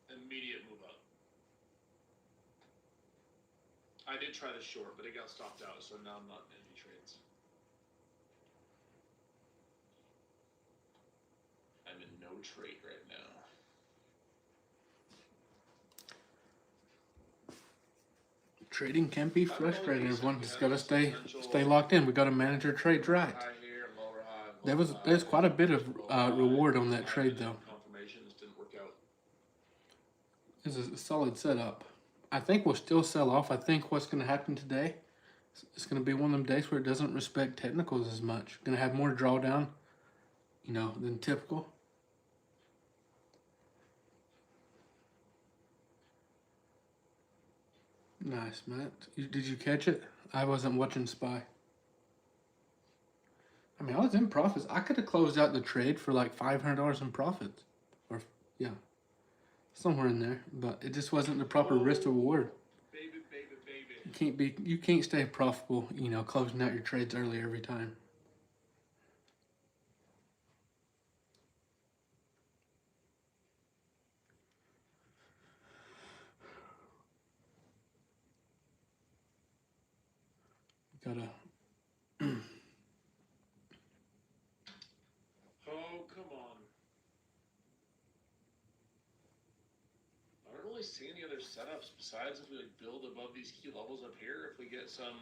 Immediate move up. I did try the short, but it got stopped out, so now I'm not in any trades. I'm in no trade right now. Trading can be frustrating, everyone. Just gotta stay locked in. We gotta manage our trades right. High here, lower high, There was there's quite a bit of reward on that trade though. Confirmations didn't work out. This is a solid setup. I think we'll still sell off. I think what's gonna happen today, it's gonna be one of them days where it doesn't respect technicals as much. Gonna have more drawdown, than typical. Nice, Matt. Did you catch it? I wasn't watching Spy. I mean, I was in profits. I could have closed out the trade for like $500 in profits. Or, yeah. Somewhere in there. But it just wasn't the proper risk reward. Baby. You can't stay profitable, closing out your trades early every time. Gotta. Oh, come on. I don't really see any other setups besides if we build above these key levels up here, if we get some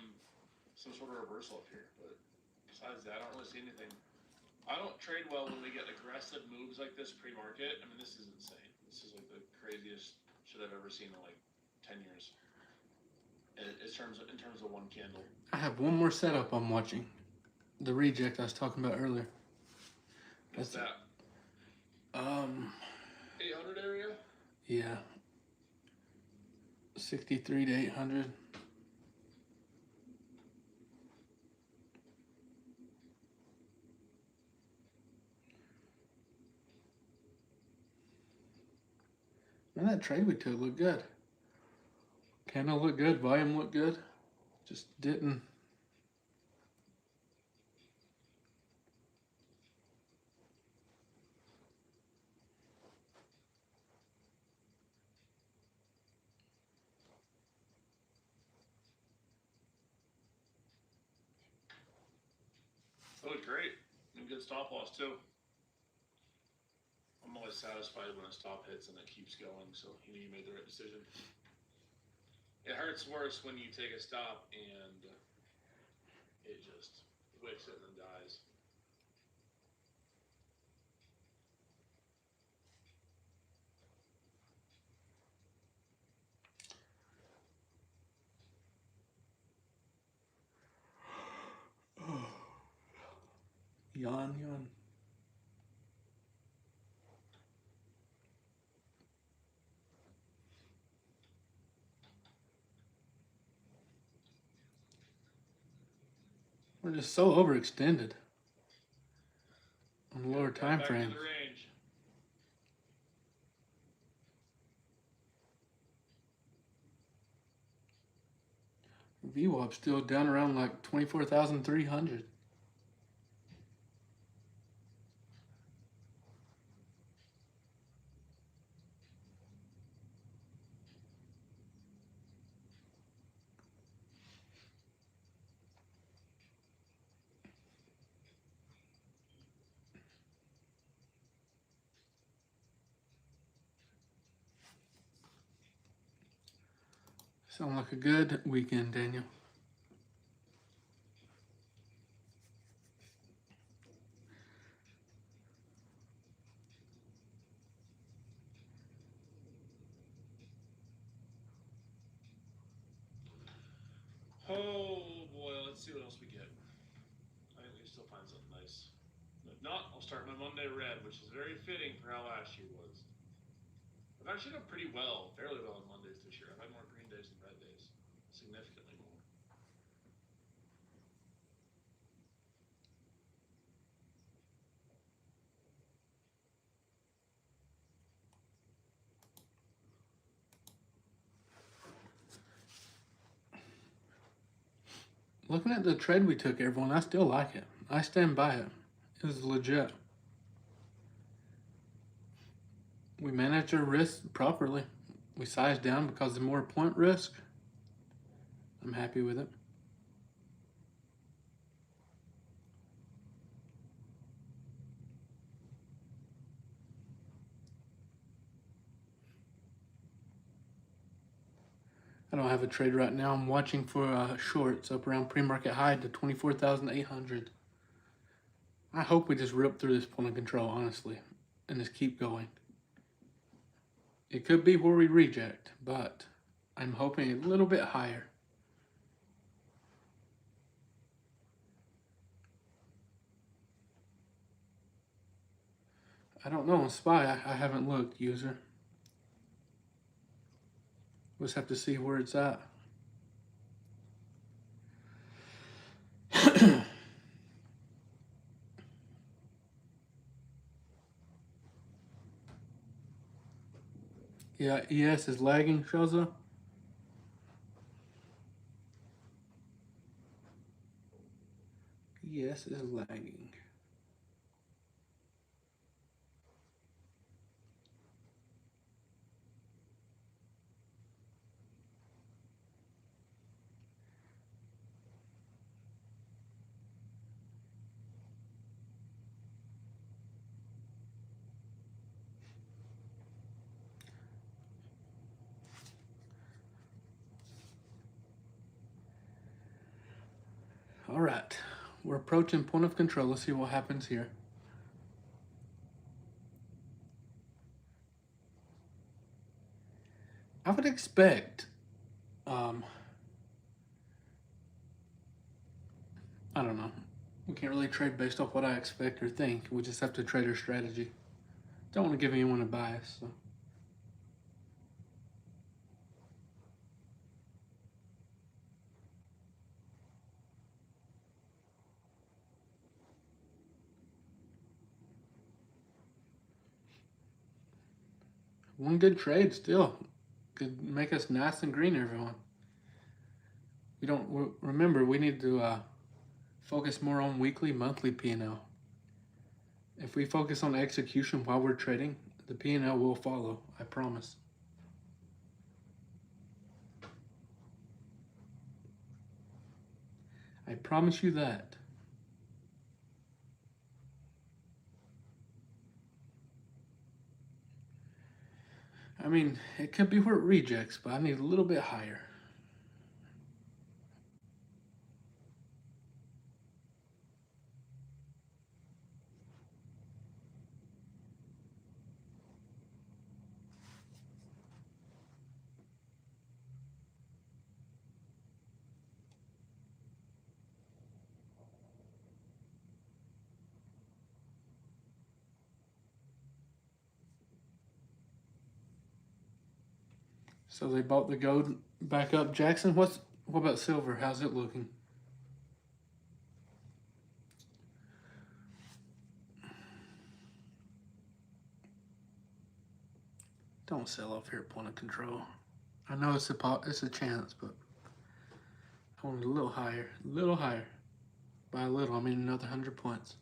sort of reversal up here. But besides that, I don't really see anything. I don't trade well when we get aggressive moves like this pre-market. I mean, this is insane. This is like the craziest shit I've ever seen in like 10 years. In terms of one candle. I have one more setup I'm watching. The reject I was talking about earlier. What's that? 800 area? Yeah. 63 to 800. Man, that trade we took looked good. Candle looked good, volume looked good. Just didn't. That looked great. And good stop loss too. I'm always satisfied when a stop hits and it keeps going, so you made the right decision. It hurts worse when you take a stop and it just wicks it and then dies. Yawn. We're just so overextended on lower time frames. VWAP still down around like 24,300. Sound like a good weekend, Daniel. Oh boy, let's see what else we get. I think we can still find something nice. If not, I'll start my Monday red, which is very fitting for how last year was. I've actually done pretty well, fairly well on Mondays this year. I've had more green days than red days, significantly more. Looking at the trade we took, everyone, I still like it. I stand by it. It was legit. We managed our risk properly. We sized down because of more point risk. I'm happy with it. I don't have a trade right now. I'm watching for shorts up around pre-market high to 24,800. I hope we just rip through this point of control, honestly, and just keep going. It could be where we reject, but I'm hoping a little bit higher. I don't know on SPY. I haven't looked, user. We'll just have to see where it's at. Yeah, ES is lagging, Shaza. ES is lagging. All right, we're approaching point of control. Let's see what happens here. I would expect, I don't know. We can't really trade based off what I expect or think. We just have to trade our strategy. Don't want to give anyone a bias. So. One good trade still could make us nice and green, everyone. We don't remember. We need to focus more on weekly, monthly P&L. If we focus on execution while we're trading, the P&L will follow. I promise. I promise you that. I mean, it could be where it rejects, but I need a little bit higher. So they bought the gold back up. Jackson, what about silver? How's it looking? Don't sell off here at point of control. I know it's a chance, but I want it a little higher. A little higher. By a little, I mean another 100 points.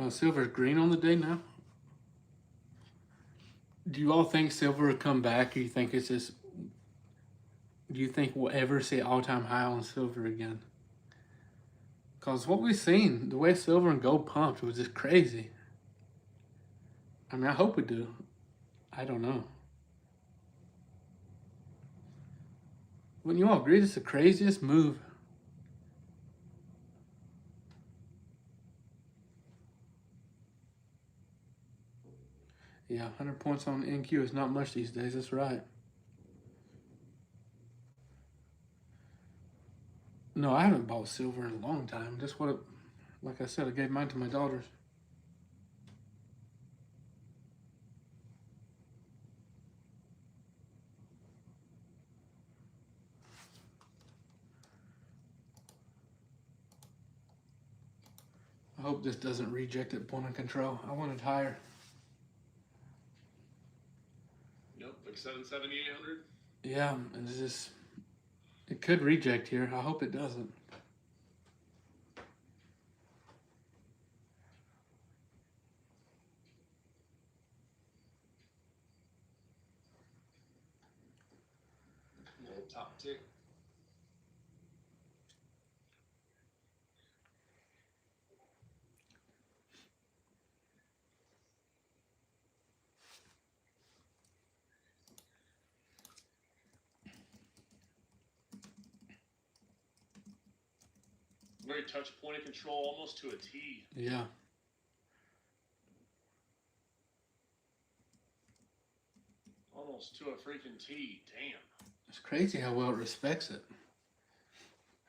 Silver's green on the day now. Do you all think silver will come back, or you think it's just? Do you think we'll ever see all-time high on silver again? Because what we've seen, the way silver and gold pumped was just crazy. I mean, I hope we do. I don't know. Wouldn't you all agree it's the craziest move? Yeah, 100 points on NQ is not much these days. That's right. No, I haven't bought silver in a long time. Just what, like I said, I gave mine to my daughters. I hope this doesn't reject at point of control. I wanted higher. Nope, like 770, 800. Yeah, and it's just, it could reject here. I hope it doesn't. Little top tick. Very touch point of control, almost to a T. Yeah. Almost to a freaking T. Damn. It's crazy how well it respects it.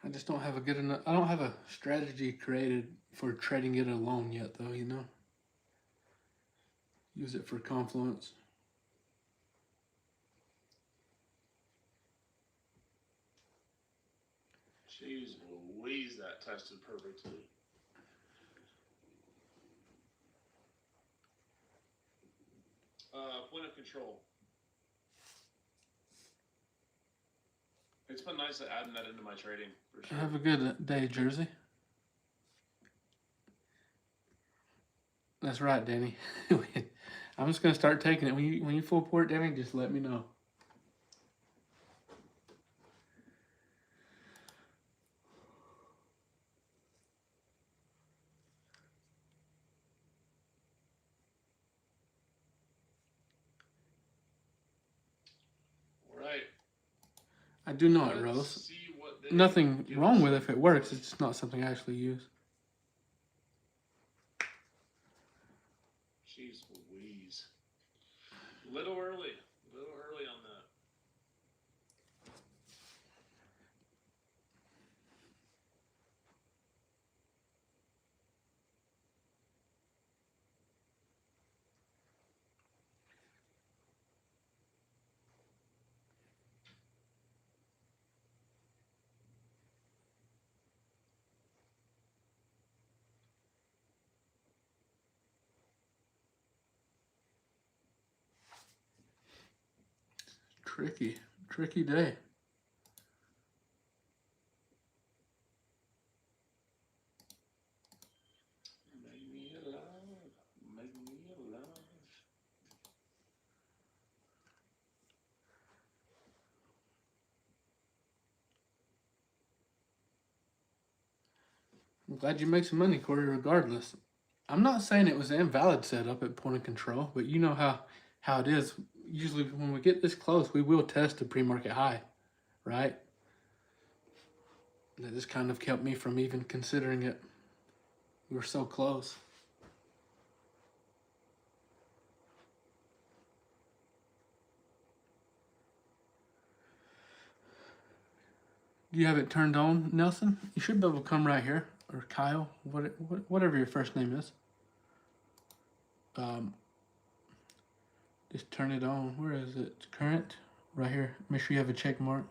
I just don't have a good enough, I don't have a strategy created for trading it alone yet though, you know? Use it for confluence. Jeez Louise, that tested perfectly. Point of control. It's been nice adding that into my trading, for sure. Have a good day, Jersey. That's right, Danny. I'm just gonna start taking it. When you full port, Danny, just let me know. Right. I do know it, Let's Rose. see what they Nothing give wrong us. with it if it works. It's just not something I actually use. Jeez Louise. Little early on that. Tricky day. Make me alive. Make me alive. I'm glad you make some money, Corey, regardless. I'm not saying it was an invalid setup at point of control, but you know how it is. Usually when we get this close, we will test the pre-market high, right? That just kind of kept me from even considering it. We were so close. Do you have it turned on, Nelson? You should be able to come right here, or Kyle, whatever your first name is. Just turn it on. Where is it? Current, right here. Make sure you have a check mark.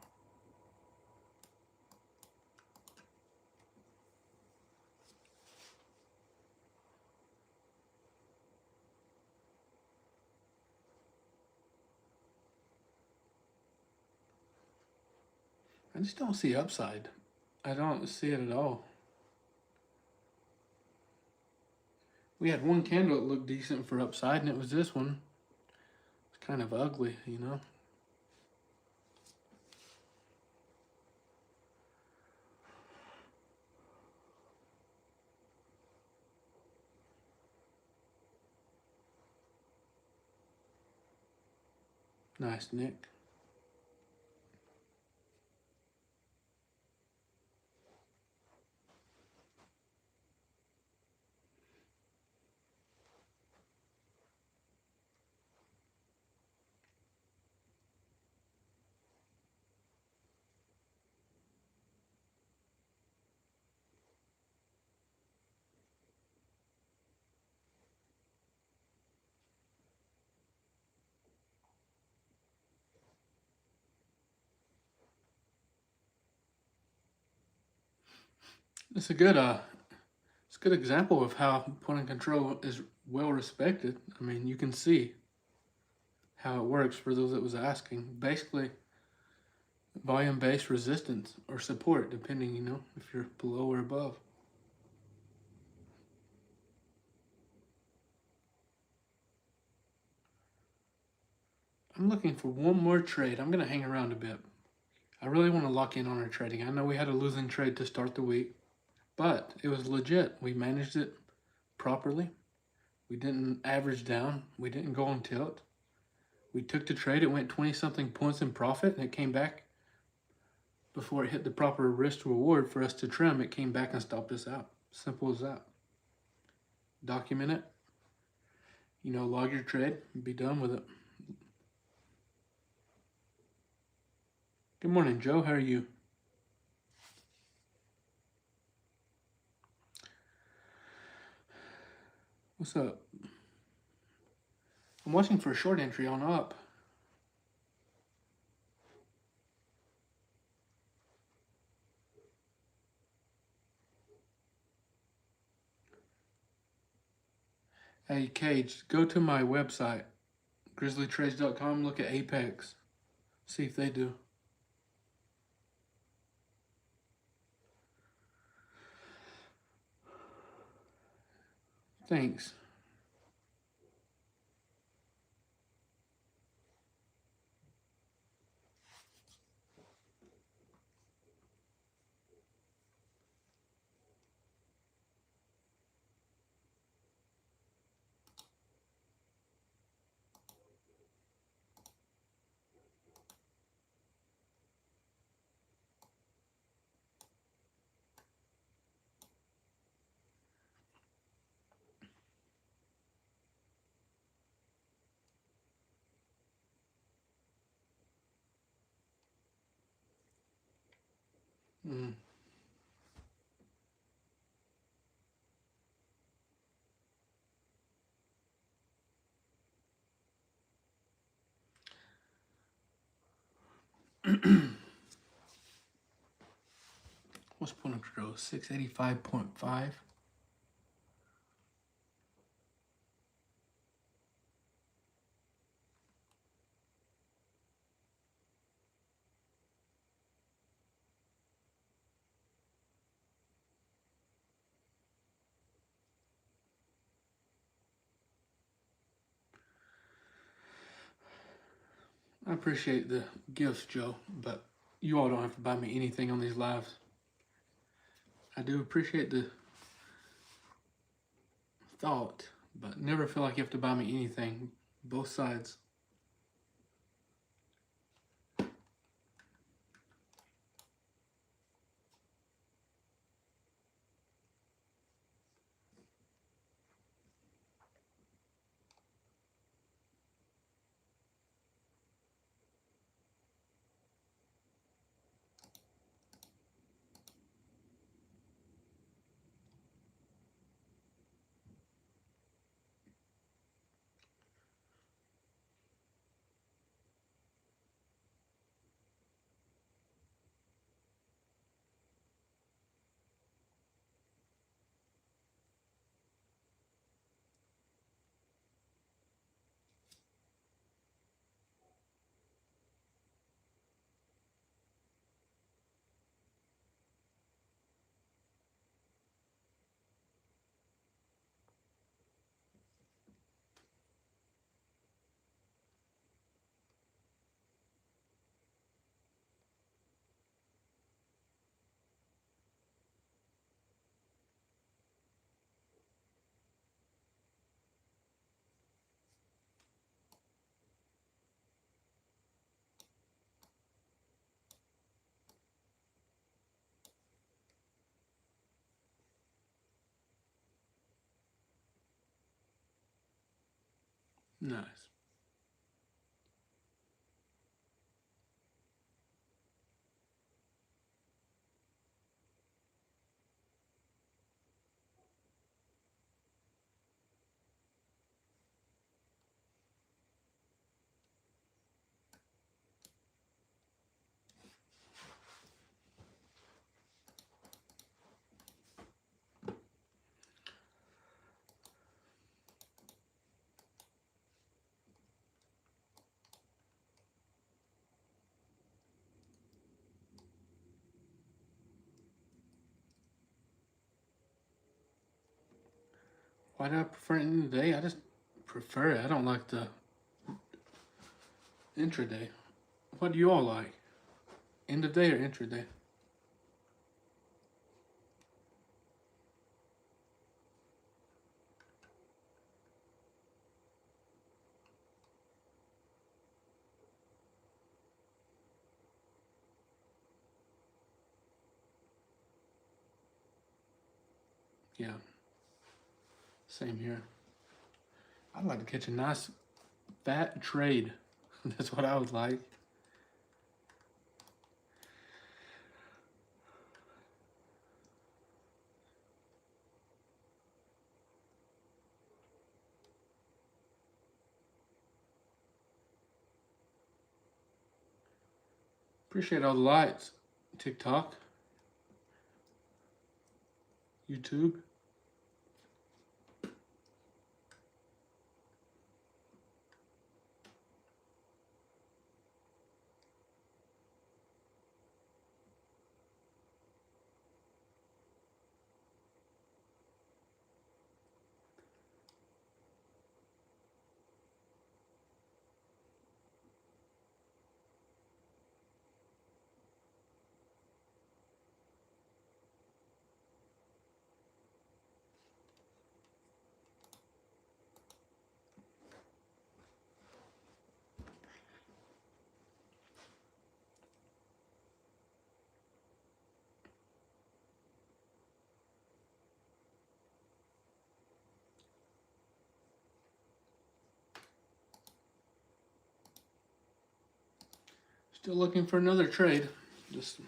I just don't see upside. I don't see it at all. We had one candle that looked decent for upside, and it was this one. It's kind of ugly, you know? Nice, Nick. It's a good it's a good example of how point and control is well respected. I mean, you can see how it works for those that was asking. Basically, volume-based resistance or support, depending, if you're below or above. I'm looking for one more trade. I'm going to hang around a bit. I really want to lock in on our trading. I know we had a losing trade to start the week, but it was legit. We managed it properly. We didn't average down. We didn't go on tilt. We took the trade. It went 20-something points in profit, and it came back before it hit the proper risk reward for us to trim. It came back and stopped us out. Simple as that. Document it. Log your trade and be done with it. Good morning, Joe. How are you? What's up? I'm watching for a short entry on up. Hey, Cage, go to my website, grizzlytrades.com, look at Apex. See if they do. Thanks. Mm. What's point of control? 685.5. I appreciate the gifts, Joe, but you all don't have to buy me anything on these lives. I do appreciate the thought, but never feel like you have to buy me anything. Both sides. Nice. Why do I prefer end of the day? I just prefer it. I don't like the intraday. What do you all like? End of day or intraday? Yeah. Same here. I'd like to catch a nice fat trade. That's what I would like. Appreciate all the lights. TikTok, YouTube. Still looking for another trade. Just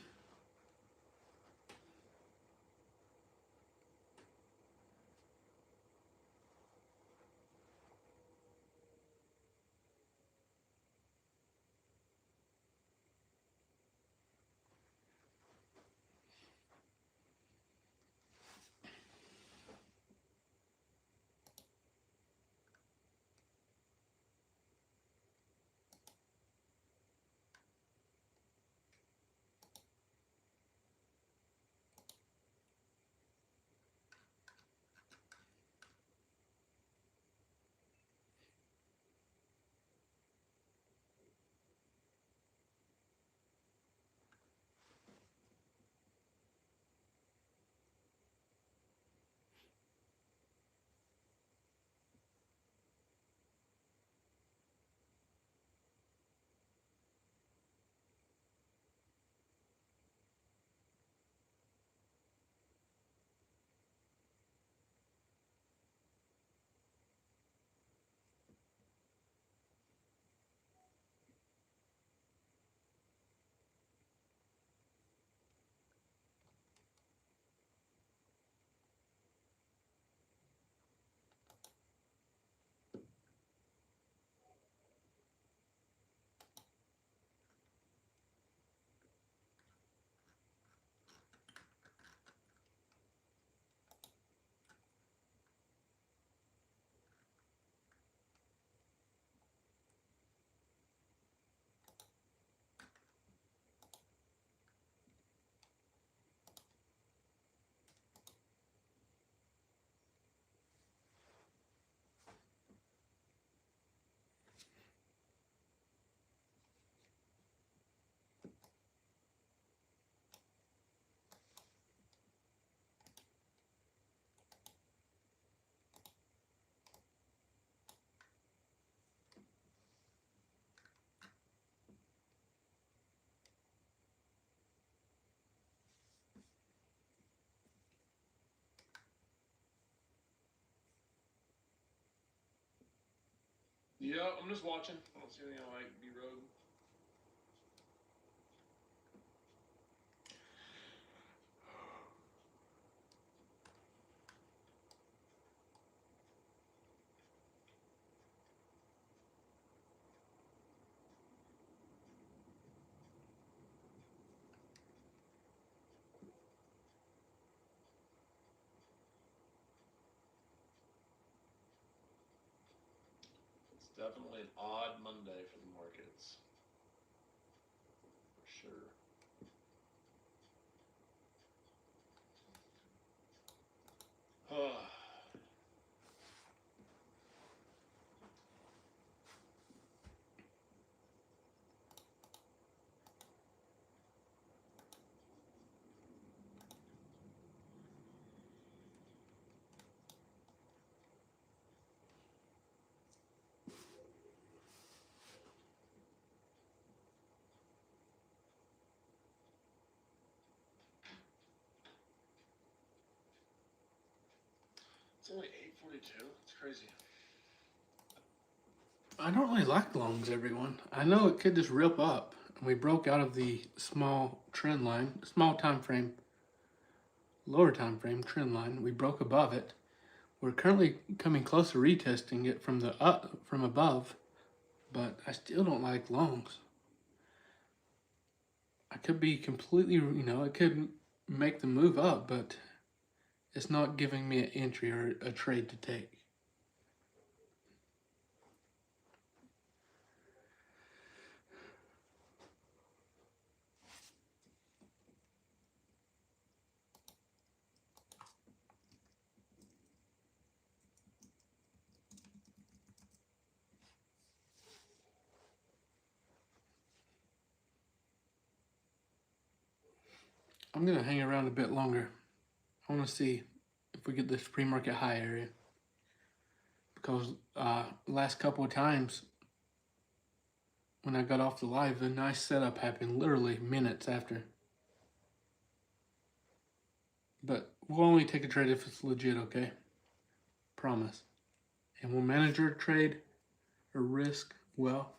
Yeah, I'm just watching. I don't see anything I like B-Road. It's definitely an odd Monday for the markets. For sure. It's only 8:42. It's crazy. I don't really like longs, everyone. I know it could just rip up. And we broke out of the small trend line, small time frame, lower time frame trend line. We broke above it. We're currently coming close to retesting it from above, but I still don't like longs. I could be completely, it could make the move up, but it's not giving me an entry or a trade to take. I'm gonna hang around a bit longer. I want to see if we get this pre-market high area, because last couple of times when I got off the live, a nice setup happened literally minutes after. But we'll only take a trade if it's legit, okay? Promise. And we'll manage our trade or risk well.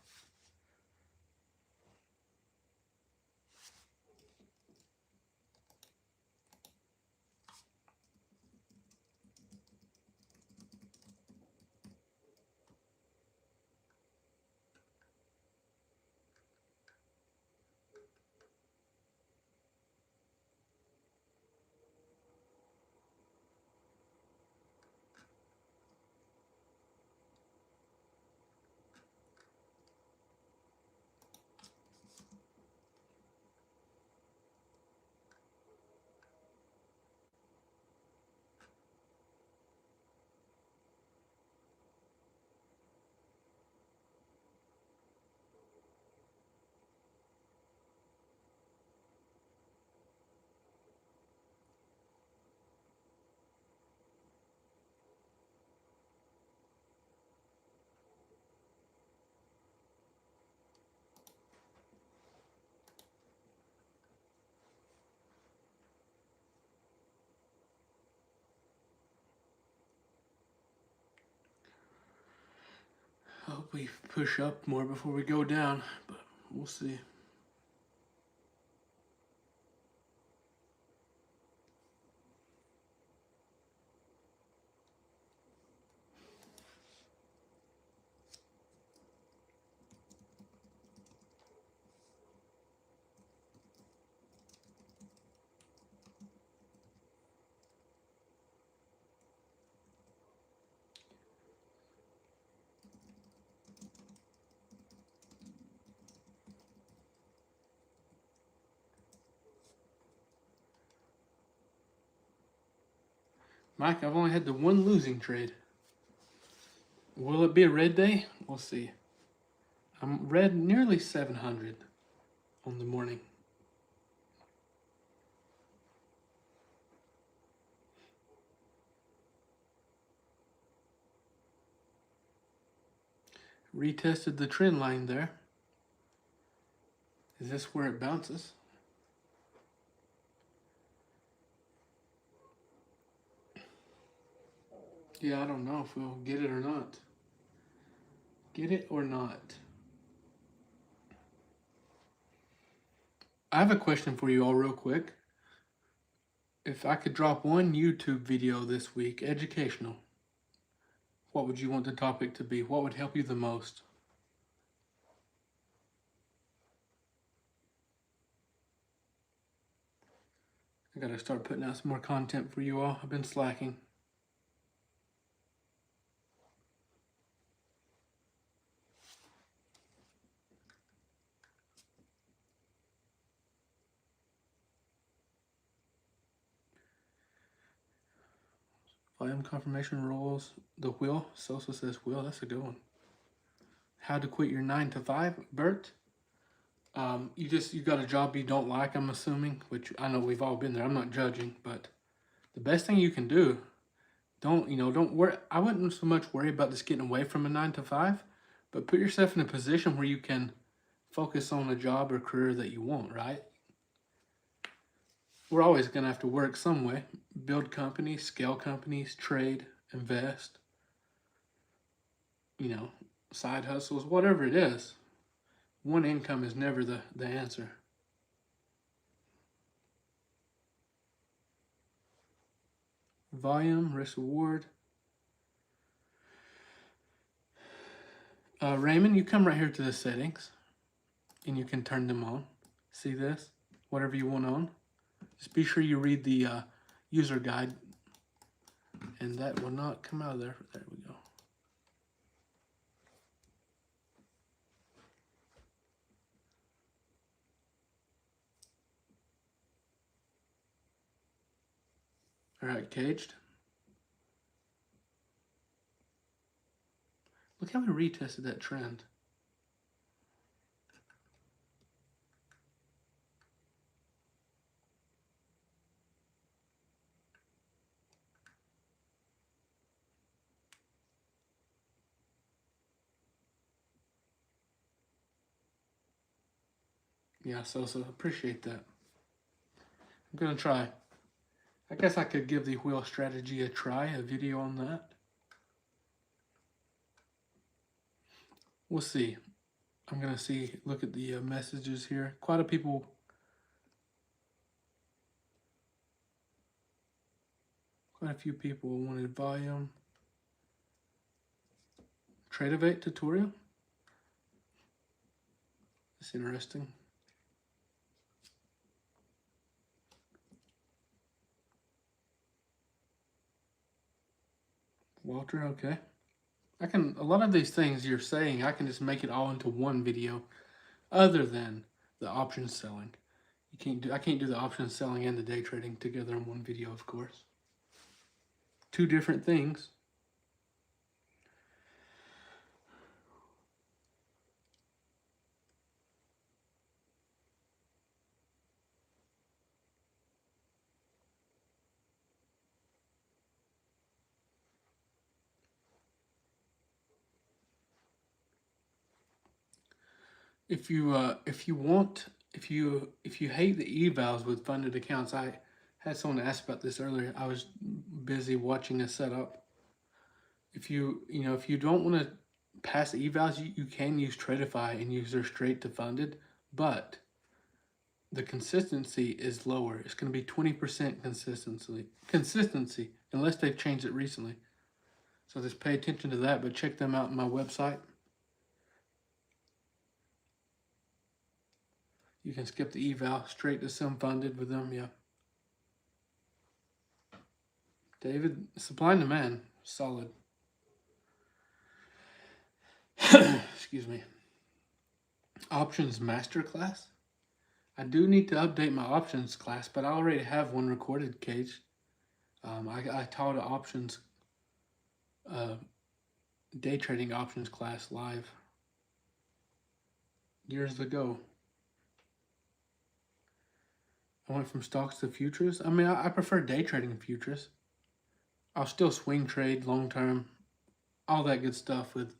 I hope we push up more before we go down, but we'll see. Mike, I've only had the one losing trade. Will it be a red day? We'll see. I'm red nearly 700 on the morning. Retested the trend line there. Is this where it bounces? Yeah, I don't know if we'll get it or not. Get it or not? I have a question for you all real quick. If I could drop one YouTube video this week, educational, what would you want the topic to be? What would help you the most? I gotta start putting out some more content for you all. I've been slacking. Volume confirmation rules. The wheel. Sosa says wheel. That's a good one. How to quit your 9 to 5, Bert. You got a job you don't like, I'm assuming, which I know we've all been there. I'm not judging, but the best thing you can do, don't worry. I wouldn't so much worry about just getting away from a 9 to 5, but put yourself in a position where you can focus on a job or career that you want, right? We're always going to have to work some way, build companies, scale companies, trade, invest, side hustles, whatever it is. One income is never the answer. Volume, risk reward. Raymond, you come right here to the settings and you can turn them on. See this? Whatever you want on. Just be sure you read the user guide, and that will not come out of there. There we go. All right, caged. Look how we retested that trend. Yeah, so appreciate that. I'm gonna try. I guess I could give the wheel strategy a try, a video on that. We'll see. I'm gonna look at the messages here. Quite a few people wanted volume. Tradeovate tutorial. That's interesting. Walter, okay. A lot of these things you're saying, I can just make it all into one video, other than the options selling. I can't do the options selling and the day trading together in one video, of course. Two different things. If you hate the evals with funded accounts, I had someone ask about this earlier. I was busy watching a setup. If you don't want to pass evals, you can use Tradeify and use their straight to funded, but the consistency is lower. It's going to be 20% consistency unless they've changed it recently. So just pay attention to that, but check them out on my website. You can skip the eval straight to some funded with them, yeah. David, supply and demand, solid. Excuse me. Options masterclass. I do need to update my options class, but I already have one recorded, Cage. I taught an options, day trading options class live years ago. I went from stocks to futures. I mean, I prefer day trading futures. I'll still swing trade long term, all that good stuff with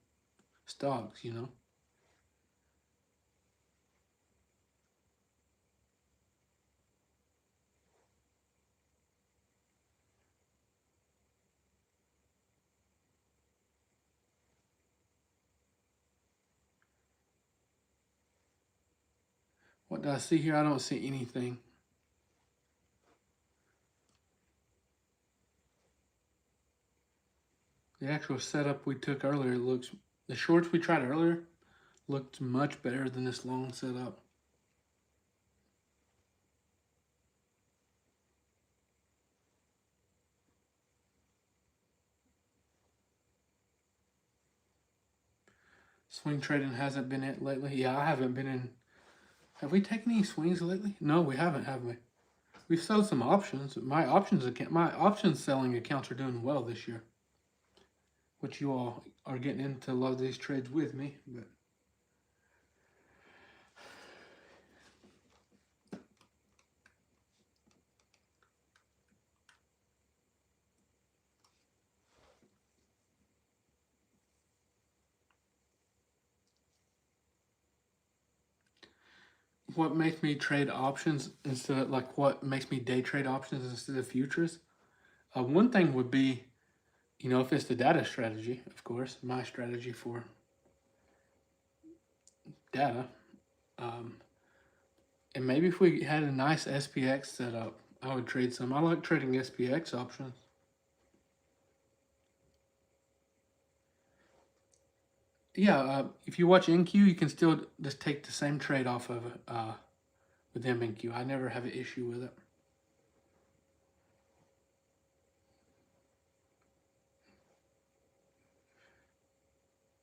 stocks, What do I see here? I don't see anything. The actual setup we took earlier looks, the shorts we tried earlier looked much better than this long setup. Swing trading hasn't been it lately. Yeah, I haven't been in. Have we taken any swings lately? No, we haven't, have we? We've sold some options. My options selling accounts are doing well this year, which you all are getting into a lot of these trades with me. But what makes me trade options instead of like what makes me day trade options instead of futures? One thing would be, if it's the data strategy, of course, my strategy for data. And maybe if we had a nice SPX setup, I would trade some. I like trading SPX options. Yeah, if you watch NQ, you can still just take the same trade off of with MNQ. I never have an issue with it.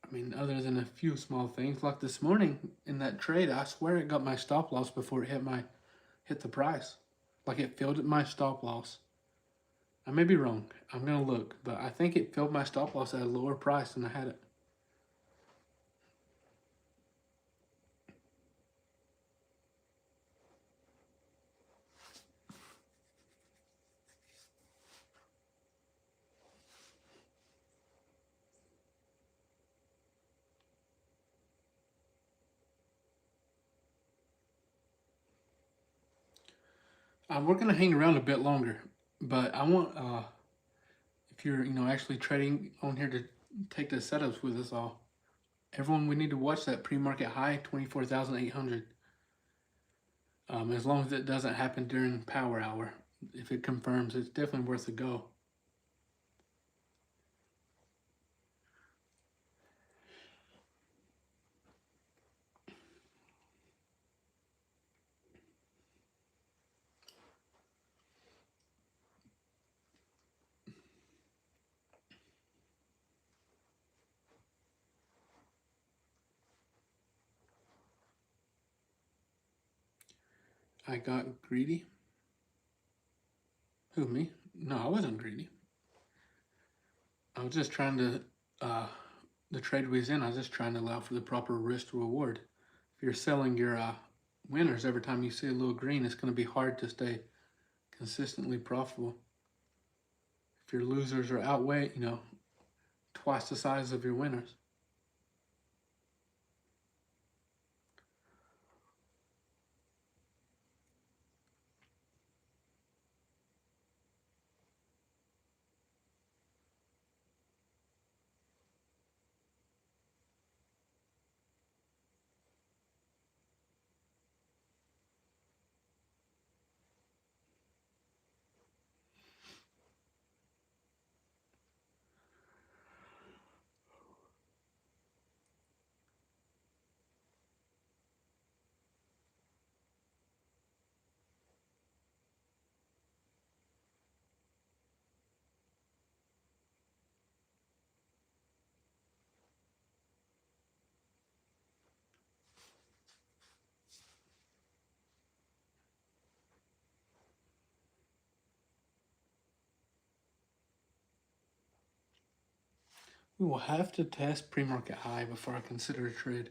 I mean, other than a few small things, like this morning in that trade, I swear it got my stop loss before it hit the price. Like it filled my stop loss. I may be wrong. I'm gonna look, but I think it filled my stop loss at a lower price than I had it. We're gonna hang around a bit longer, but I want if you're actually trading on here to take the setups with us all, everyone we need to watch that pre-market high 24,800. As long as it doesn't happen during power hour, if it confirms, it's definitely worth a go. I got greedy. Who, me? No, I wasn't greedy. I was just trying to, the trade we was in, I was just trying to allow for the proper risk to reward. If you're selling your winners every time you see a little green, it's going to be hard to stay consistently profitable. If your losers are outweighed, twice the size of your winners. We will have to test pre-market high before I consider a trade.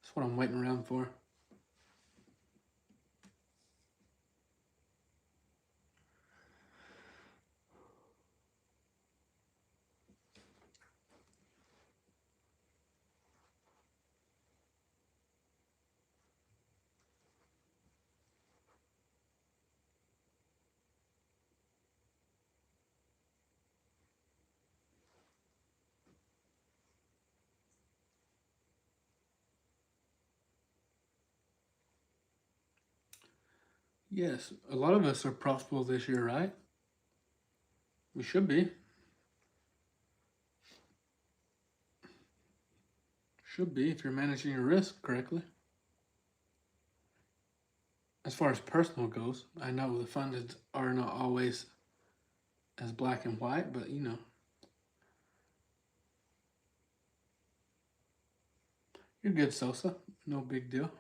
That's what I'm waiting around for. Yes, a lot of us are profitable this year, right? We should be. Should be if you're managing your risk correctly. As far as personal goes, I know the funds are not always as black and white, but you know. You're good, Sosa. No big deal.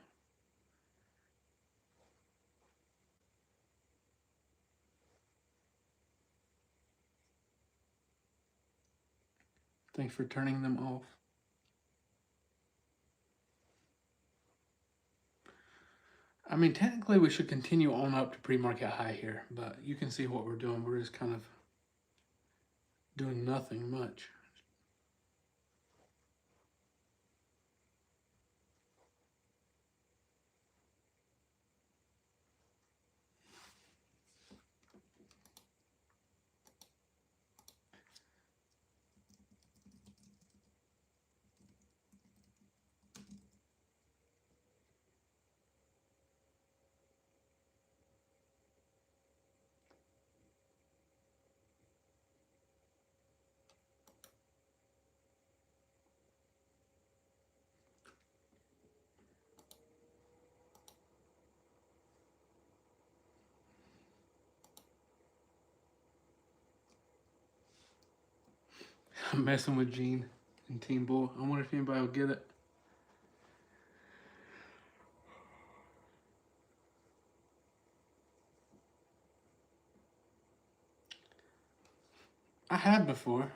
Thanks for turning them off. I mean, technically we should continue on up to pre-market high here, but you can see what we're doing. We're just kind of doing nothing much. I'm messing with Gene and Team Bull. I wonder if anybody will get it. I have before.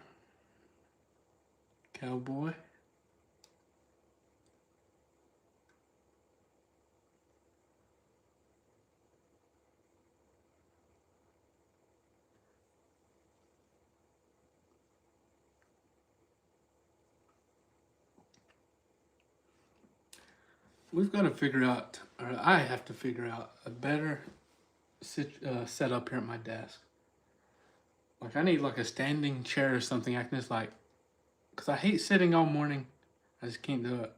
Cowboy. We've got to figure out, or I have to figure out a better setup here at my desk. Like I need like a standing chair or something. I can just like, cause I hate sitting all morning. I just can't do it.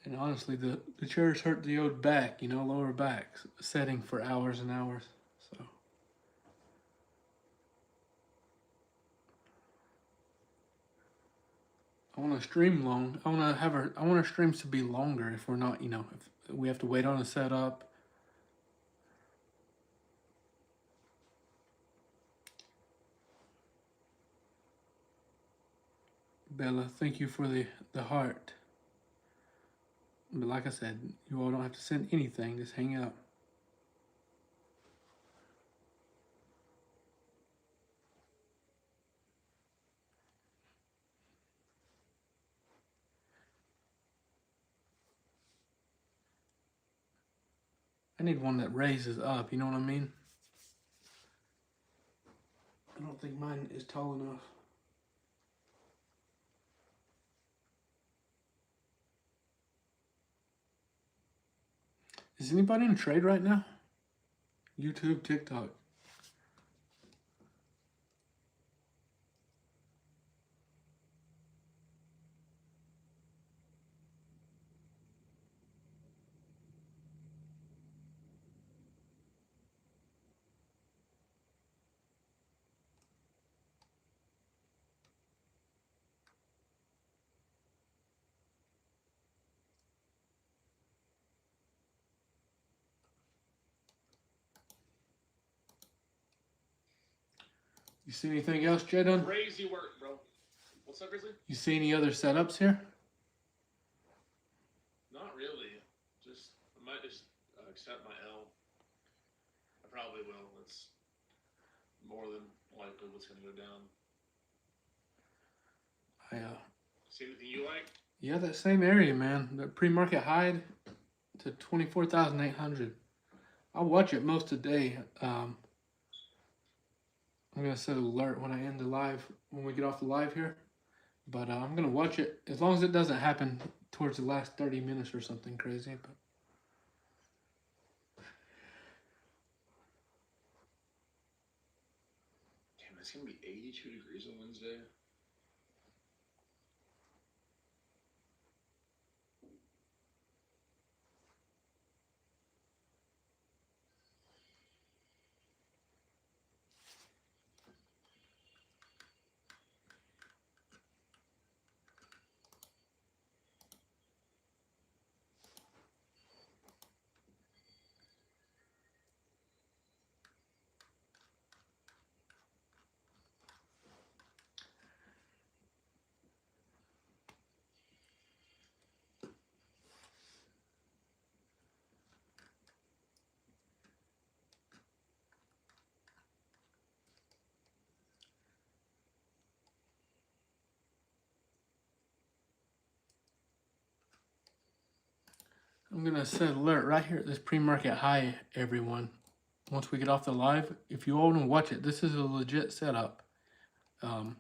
And honestly, the chairs hurt the old back, you know, lower back, sitting for hours and hours. So I want to stream long. I want to have our. I want our streams to be longer if we're not, you know, if we have to wait on a setup. Bella, thank you for the heart. But like I said, you all don't have to send anything. Just hang out. I need one that raises up. You know what I mean? I don't think mine is tall enough. Is anybody in trade right now? YouTube, TikTok. You see anything else, Jadon? Crazy work, bro. What's up, Grizzly? You see any other setups here? Not really. Just I might just accept my L. I probably will. It's more than likely what's going to go down. See anything you like? Yeah, that same area, man. The pre-market high to 24,800. I'll watch it most of the day. I'm gonna set an alert when I end the live, when we get off the live here. But I'm gonna watch it as long as it doesn't happen towards the last 30 minutes or something crazy. But damn, it's going to be 82 degrees on Wednesday. I'm gonna set alert right here at this pre-market high, everyone. Once we get off the live, if you all want to watch it, this is a legit setup. And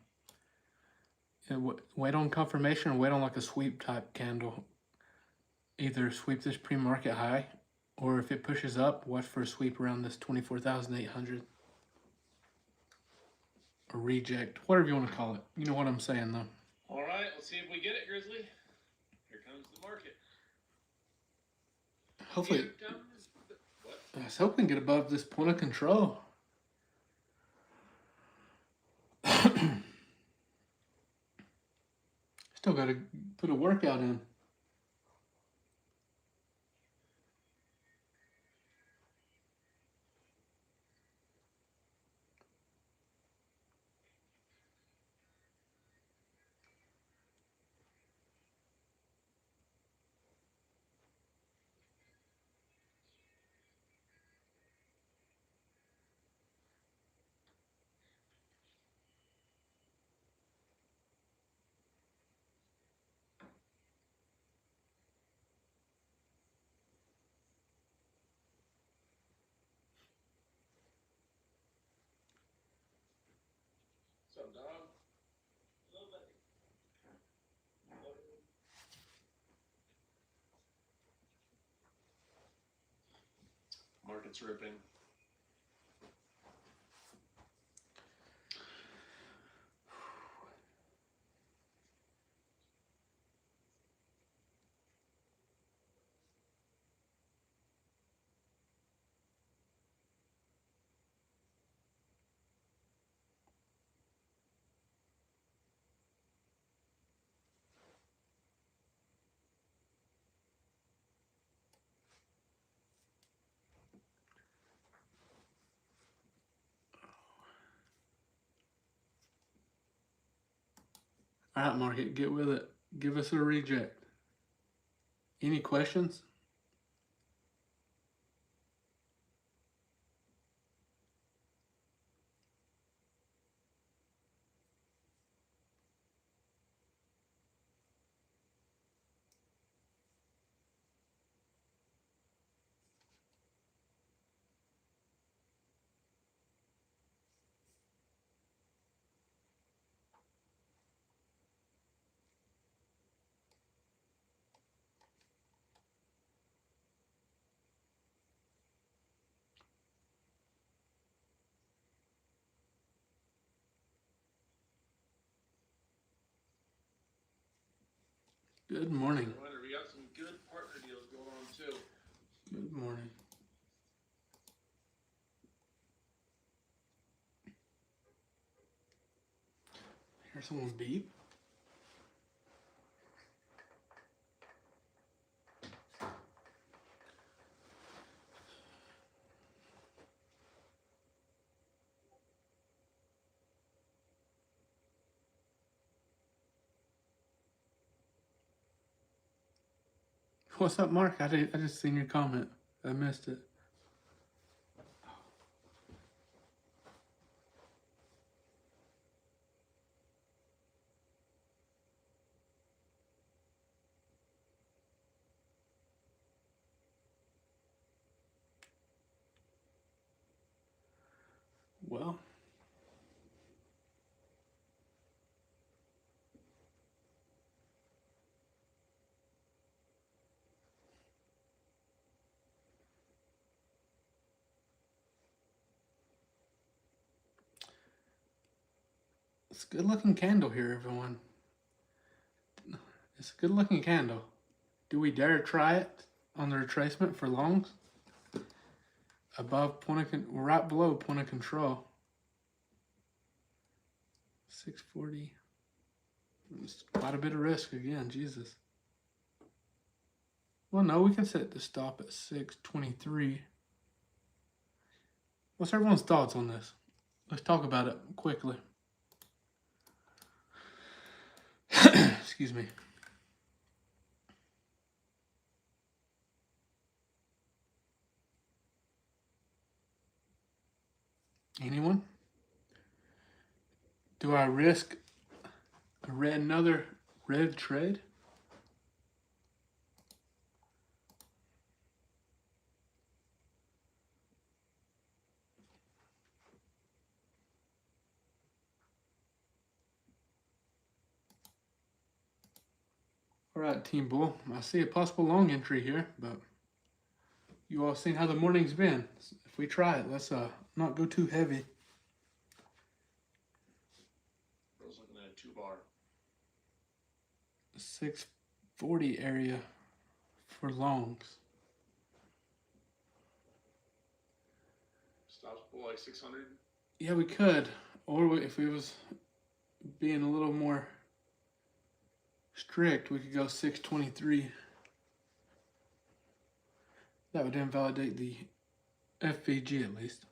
wait on confirmation or wait on like a sweep type candle. Either sweep this pre-market high, or if it pushes up, watch for a sweep around this 24,800. Or reject, whatever you want to call it. You know what I'm saying though. All right, let's see if we get it, Grizzly. Here comes the market. Hopefully, Here comes what? I was hoping to get above this point of control. Still got to put a workout in. What's up, dog? Market's ripping. All right, market, get with it. Give us a reject. Any questions? Good morning. Reminder, we got some good partner deals going on too. Good morning. Here's someone beep. What's up, Mark? I just seen your comment. I missed it. Well, it's a good looking candle here, everyone. It's a good looking candle. Do we dare try it on the retracement for longs? Above point of right below point of control. 640. It's quite a bit of risk again, Jesus. Well, no, we can set the stop at 623. What's everyone's thoughts on this? Let's talk about it quickly. Excuse me. Anyone? Do I risk another red trade? All right, Team Bull. I see a possible long entry here, but you all seen how the morning's been. If we try it, let's not go too heavy. I was looking at a 2-bar. 640 area for longs. Stops below like 600. Yeah, we could, or if we was being a little more strict, we could go 623. That would invalidate the FVG at least.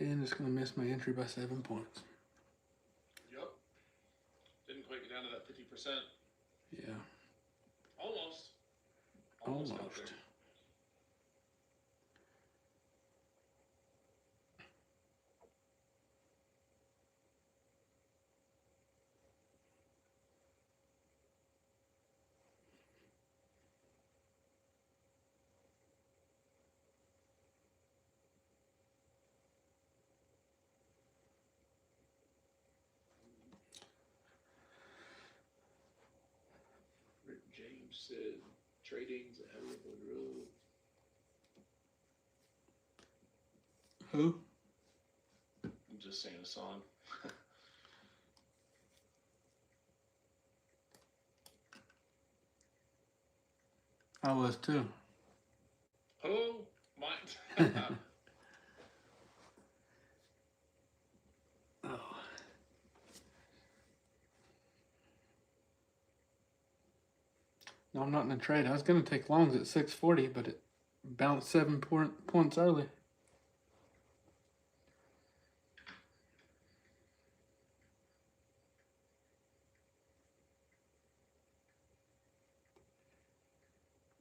And it's going to miss my entry by 7 points. Yep. Didn't quite get down to that 50%. Yeah. Almost. Got there. Almost. Rick James said trading's a hell of a road. Who? I'm just saying a song. I was too. Oh my! Oh. No, I'm not in a trade. I was going to take longs at 640, but it bounced 7 points early.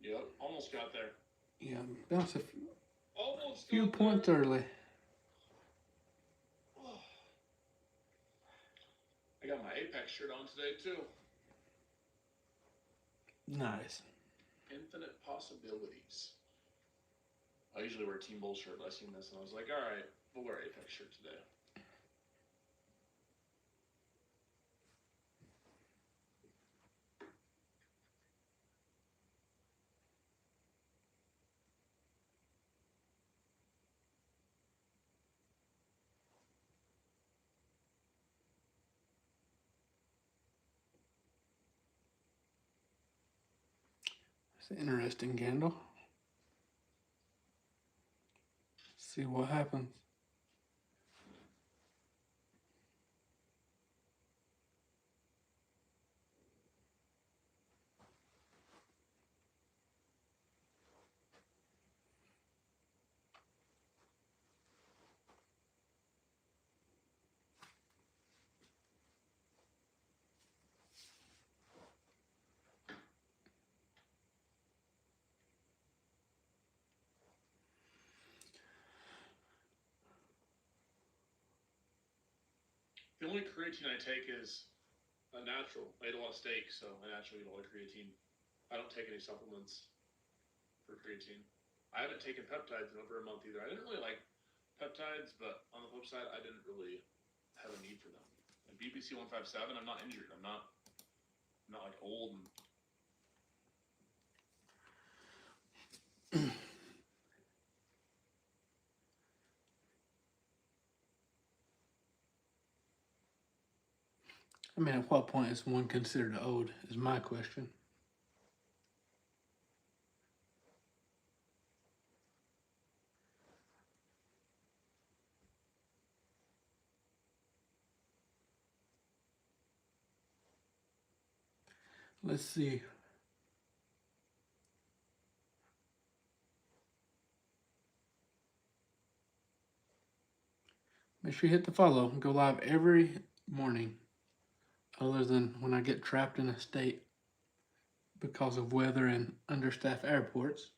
Yep, almost got there. Yeah, bounced a Almost few got points there. early. I got my Apex shirt on today too. Nice. Infinite possibilities. I usually wear Team Bull shirt, but I seen this and I was like, all right, we'll wear Apex shirt today. It's an interesting candle. See what happens. The only creatine I take is a natural. I ate a lot of steak, so I naturally eat a lot of creatine. I don't take any supplements for creatine. I haven't taken peptides in over a month either. I didn't really like peptides, but on the flip side, I didn't really have a need for them. And BBC 157, I'm not injured. I'm not like old and I mean, at what point is one considered old is my question. Let's see. Make sure you hit the follow and go live every morning, other than when I get trapped in a state because of weather and understaffed airports.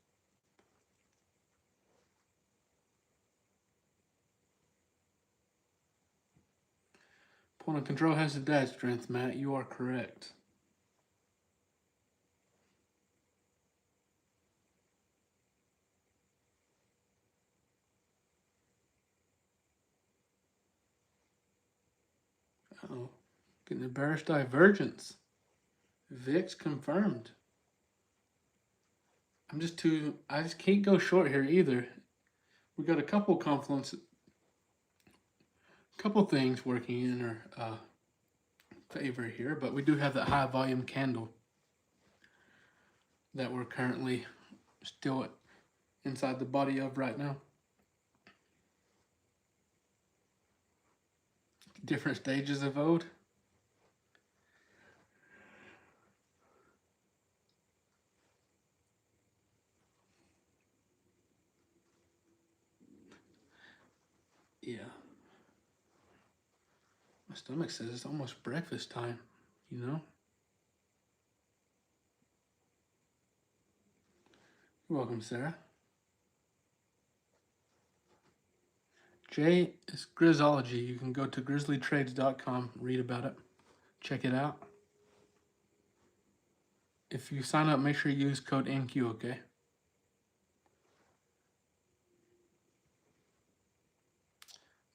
Point of control has the dad strength, Matt. You are correct. Uh-oh. Getting a bearish divergence. VIX confirmed. I just can't go short here either. We got a couple things working in our favor here, but we do have that high volume candle that we're currently still inside the body of right now. Different stages of ode. Yeah. My stomach says it's almost breakfast time, you know? You're welcome, Sarah. Jay is Grizzology. You can go to grizzlytrades.com, read about it, check it out. If you sign up, make sure you use code NQ, okay?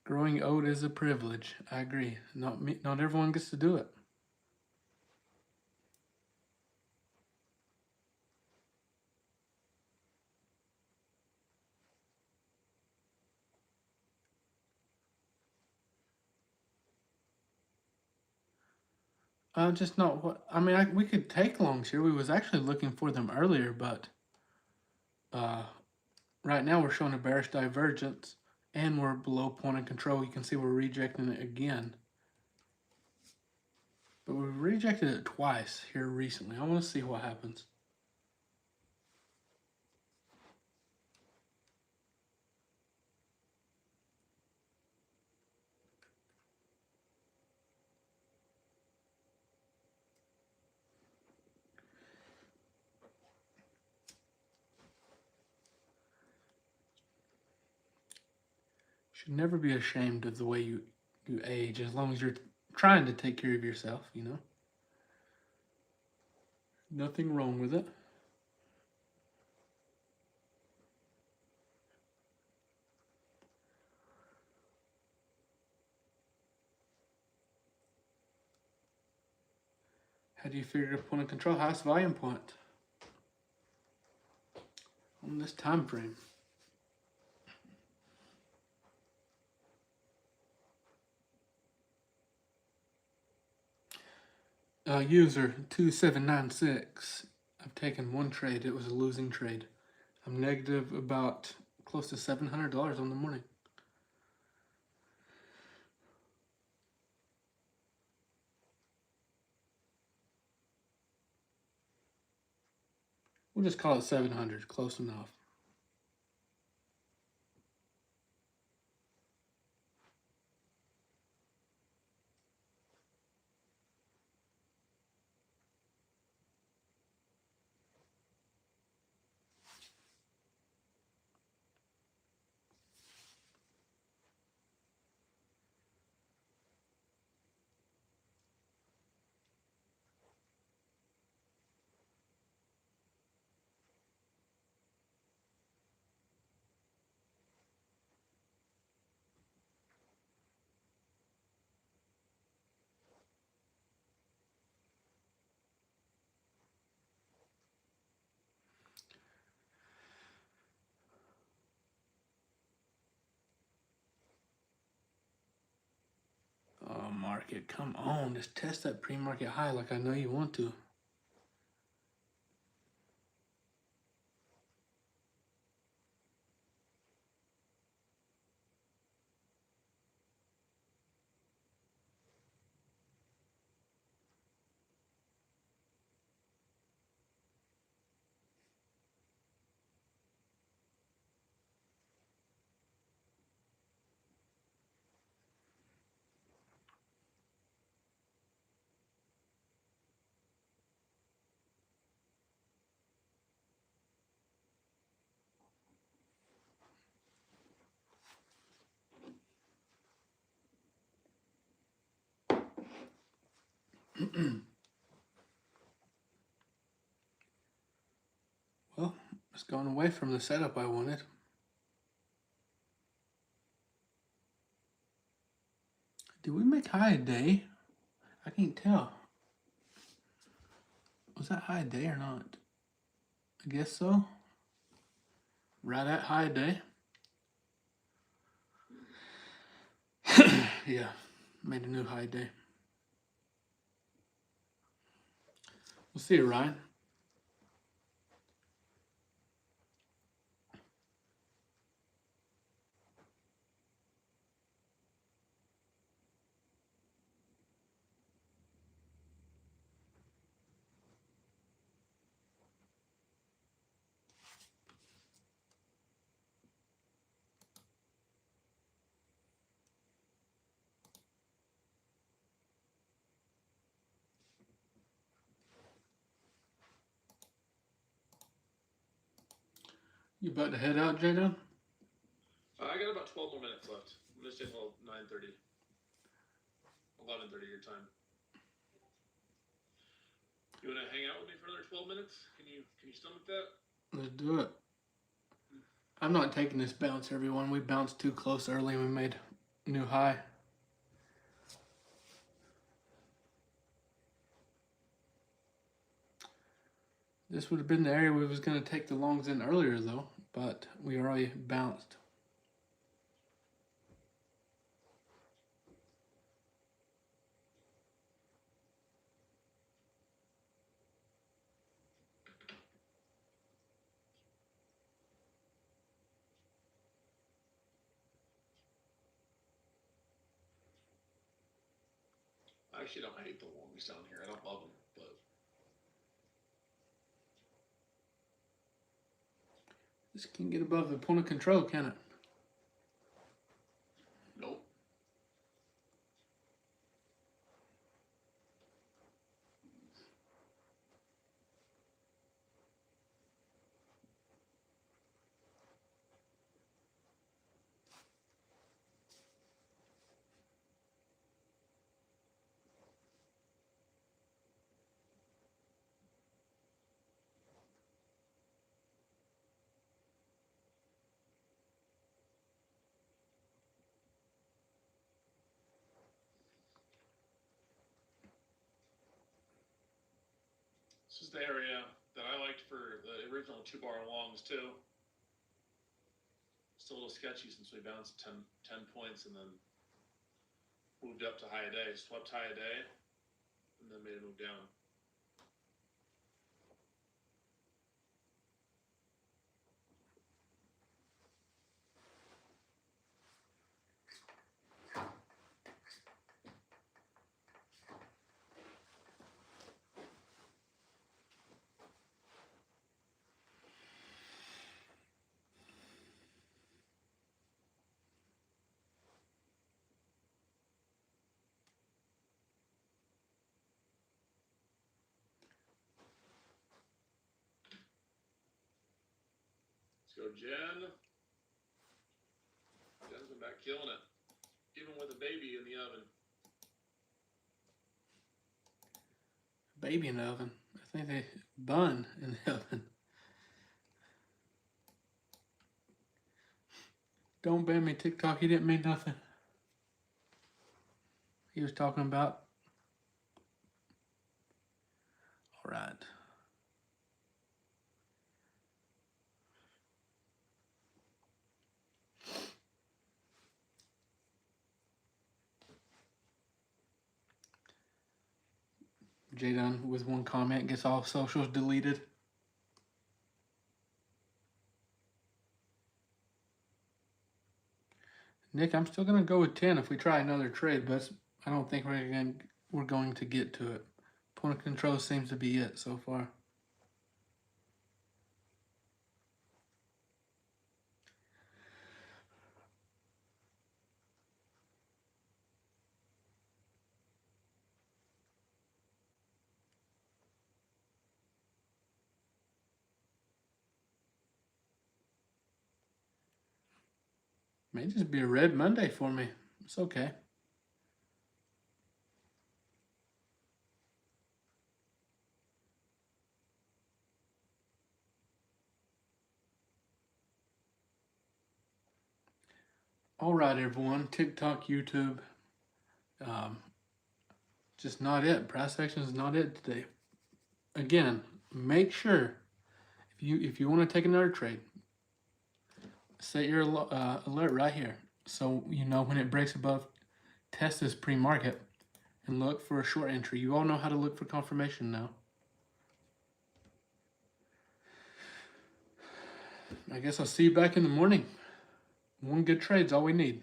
Growing oat is a privilege. I agree. Not everyone gets to do it. Just not what I mean. We could take longs here. We was actually looking for them earlier, but right now we're showing a bearish divergence, and we're below point of control. You can see we're rejecting it again, but we rejected it twice here recently. I want to see what happens. Should never be ashamed of the way you age, as long as you're trying to take care of yourself, you know? Nothing wrong with it. How do you figure a point of control? Highest volume point on this time frame. User 2796. I've taken one trade. It was a losing trade. I'm negative about close to $700 on the morning. We'll just call it 700. Close enough. Oh, market, come on. Just test that pre-market high like I know you want to. Well, it's gone away from the setup I wanted. Did we make high a day? I can't tell. Was that high a day or not? I guess so. Right at high a day. Yeah, made a new high day. We'll see you, Ryan. You about to head out, Jada? I got about 12 more minutes left. I'm gonna stay until 9:30, 11:30 your time. You wanna hang out with me for another 12 minutes? Can you stomach that? Let's do it. I'm not taking this bounce, everyone. We bounced too close early and we made a new high. This would have been the area we was going to take the longs in earlier, though, but we already bounced. I actually don't hate the longs down here. I don't love them, but This can't get above the point of control, can it? nope. This is the area that I liked for the original 2-bar longs too. Still a little sketchy since we bounced 10 points and then moved up to high a day, swept high a day, and then made a move down. Let's go, Jen. Jen's been back killing it, even with a baby in the oven. Baby in the oven. I think they bun in the oven. Don't ban me, TikTok. He didn't mean nothing. He was talking about. All right. Jadon with one comment gets all socials deleted. Nick, I'm still gonna go with 10 if we try another trade, but I don't think we're going to get to it. Point of control seems to be it so far. May just be a red Monday for me. It's okay. All right, everyone. TikTok, YouTube. Just not it. Price action is not it today. Again, make sure if you want to take another trade, set your alert right here, so you know when it breaks above. Test this pre-market and look for a short entry. You all know how to look for confirmation now. I guess I'll see you back in the morning. One good trade's all we need.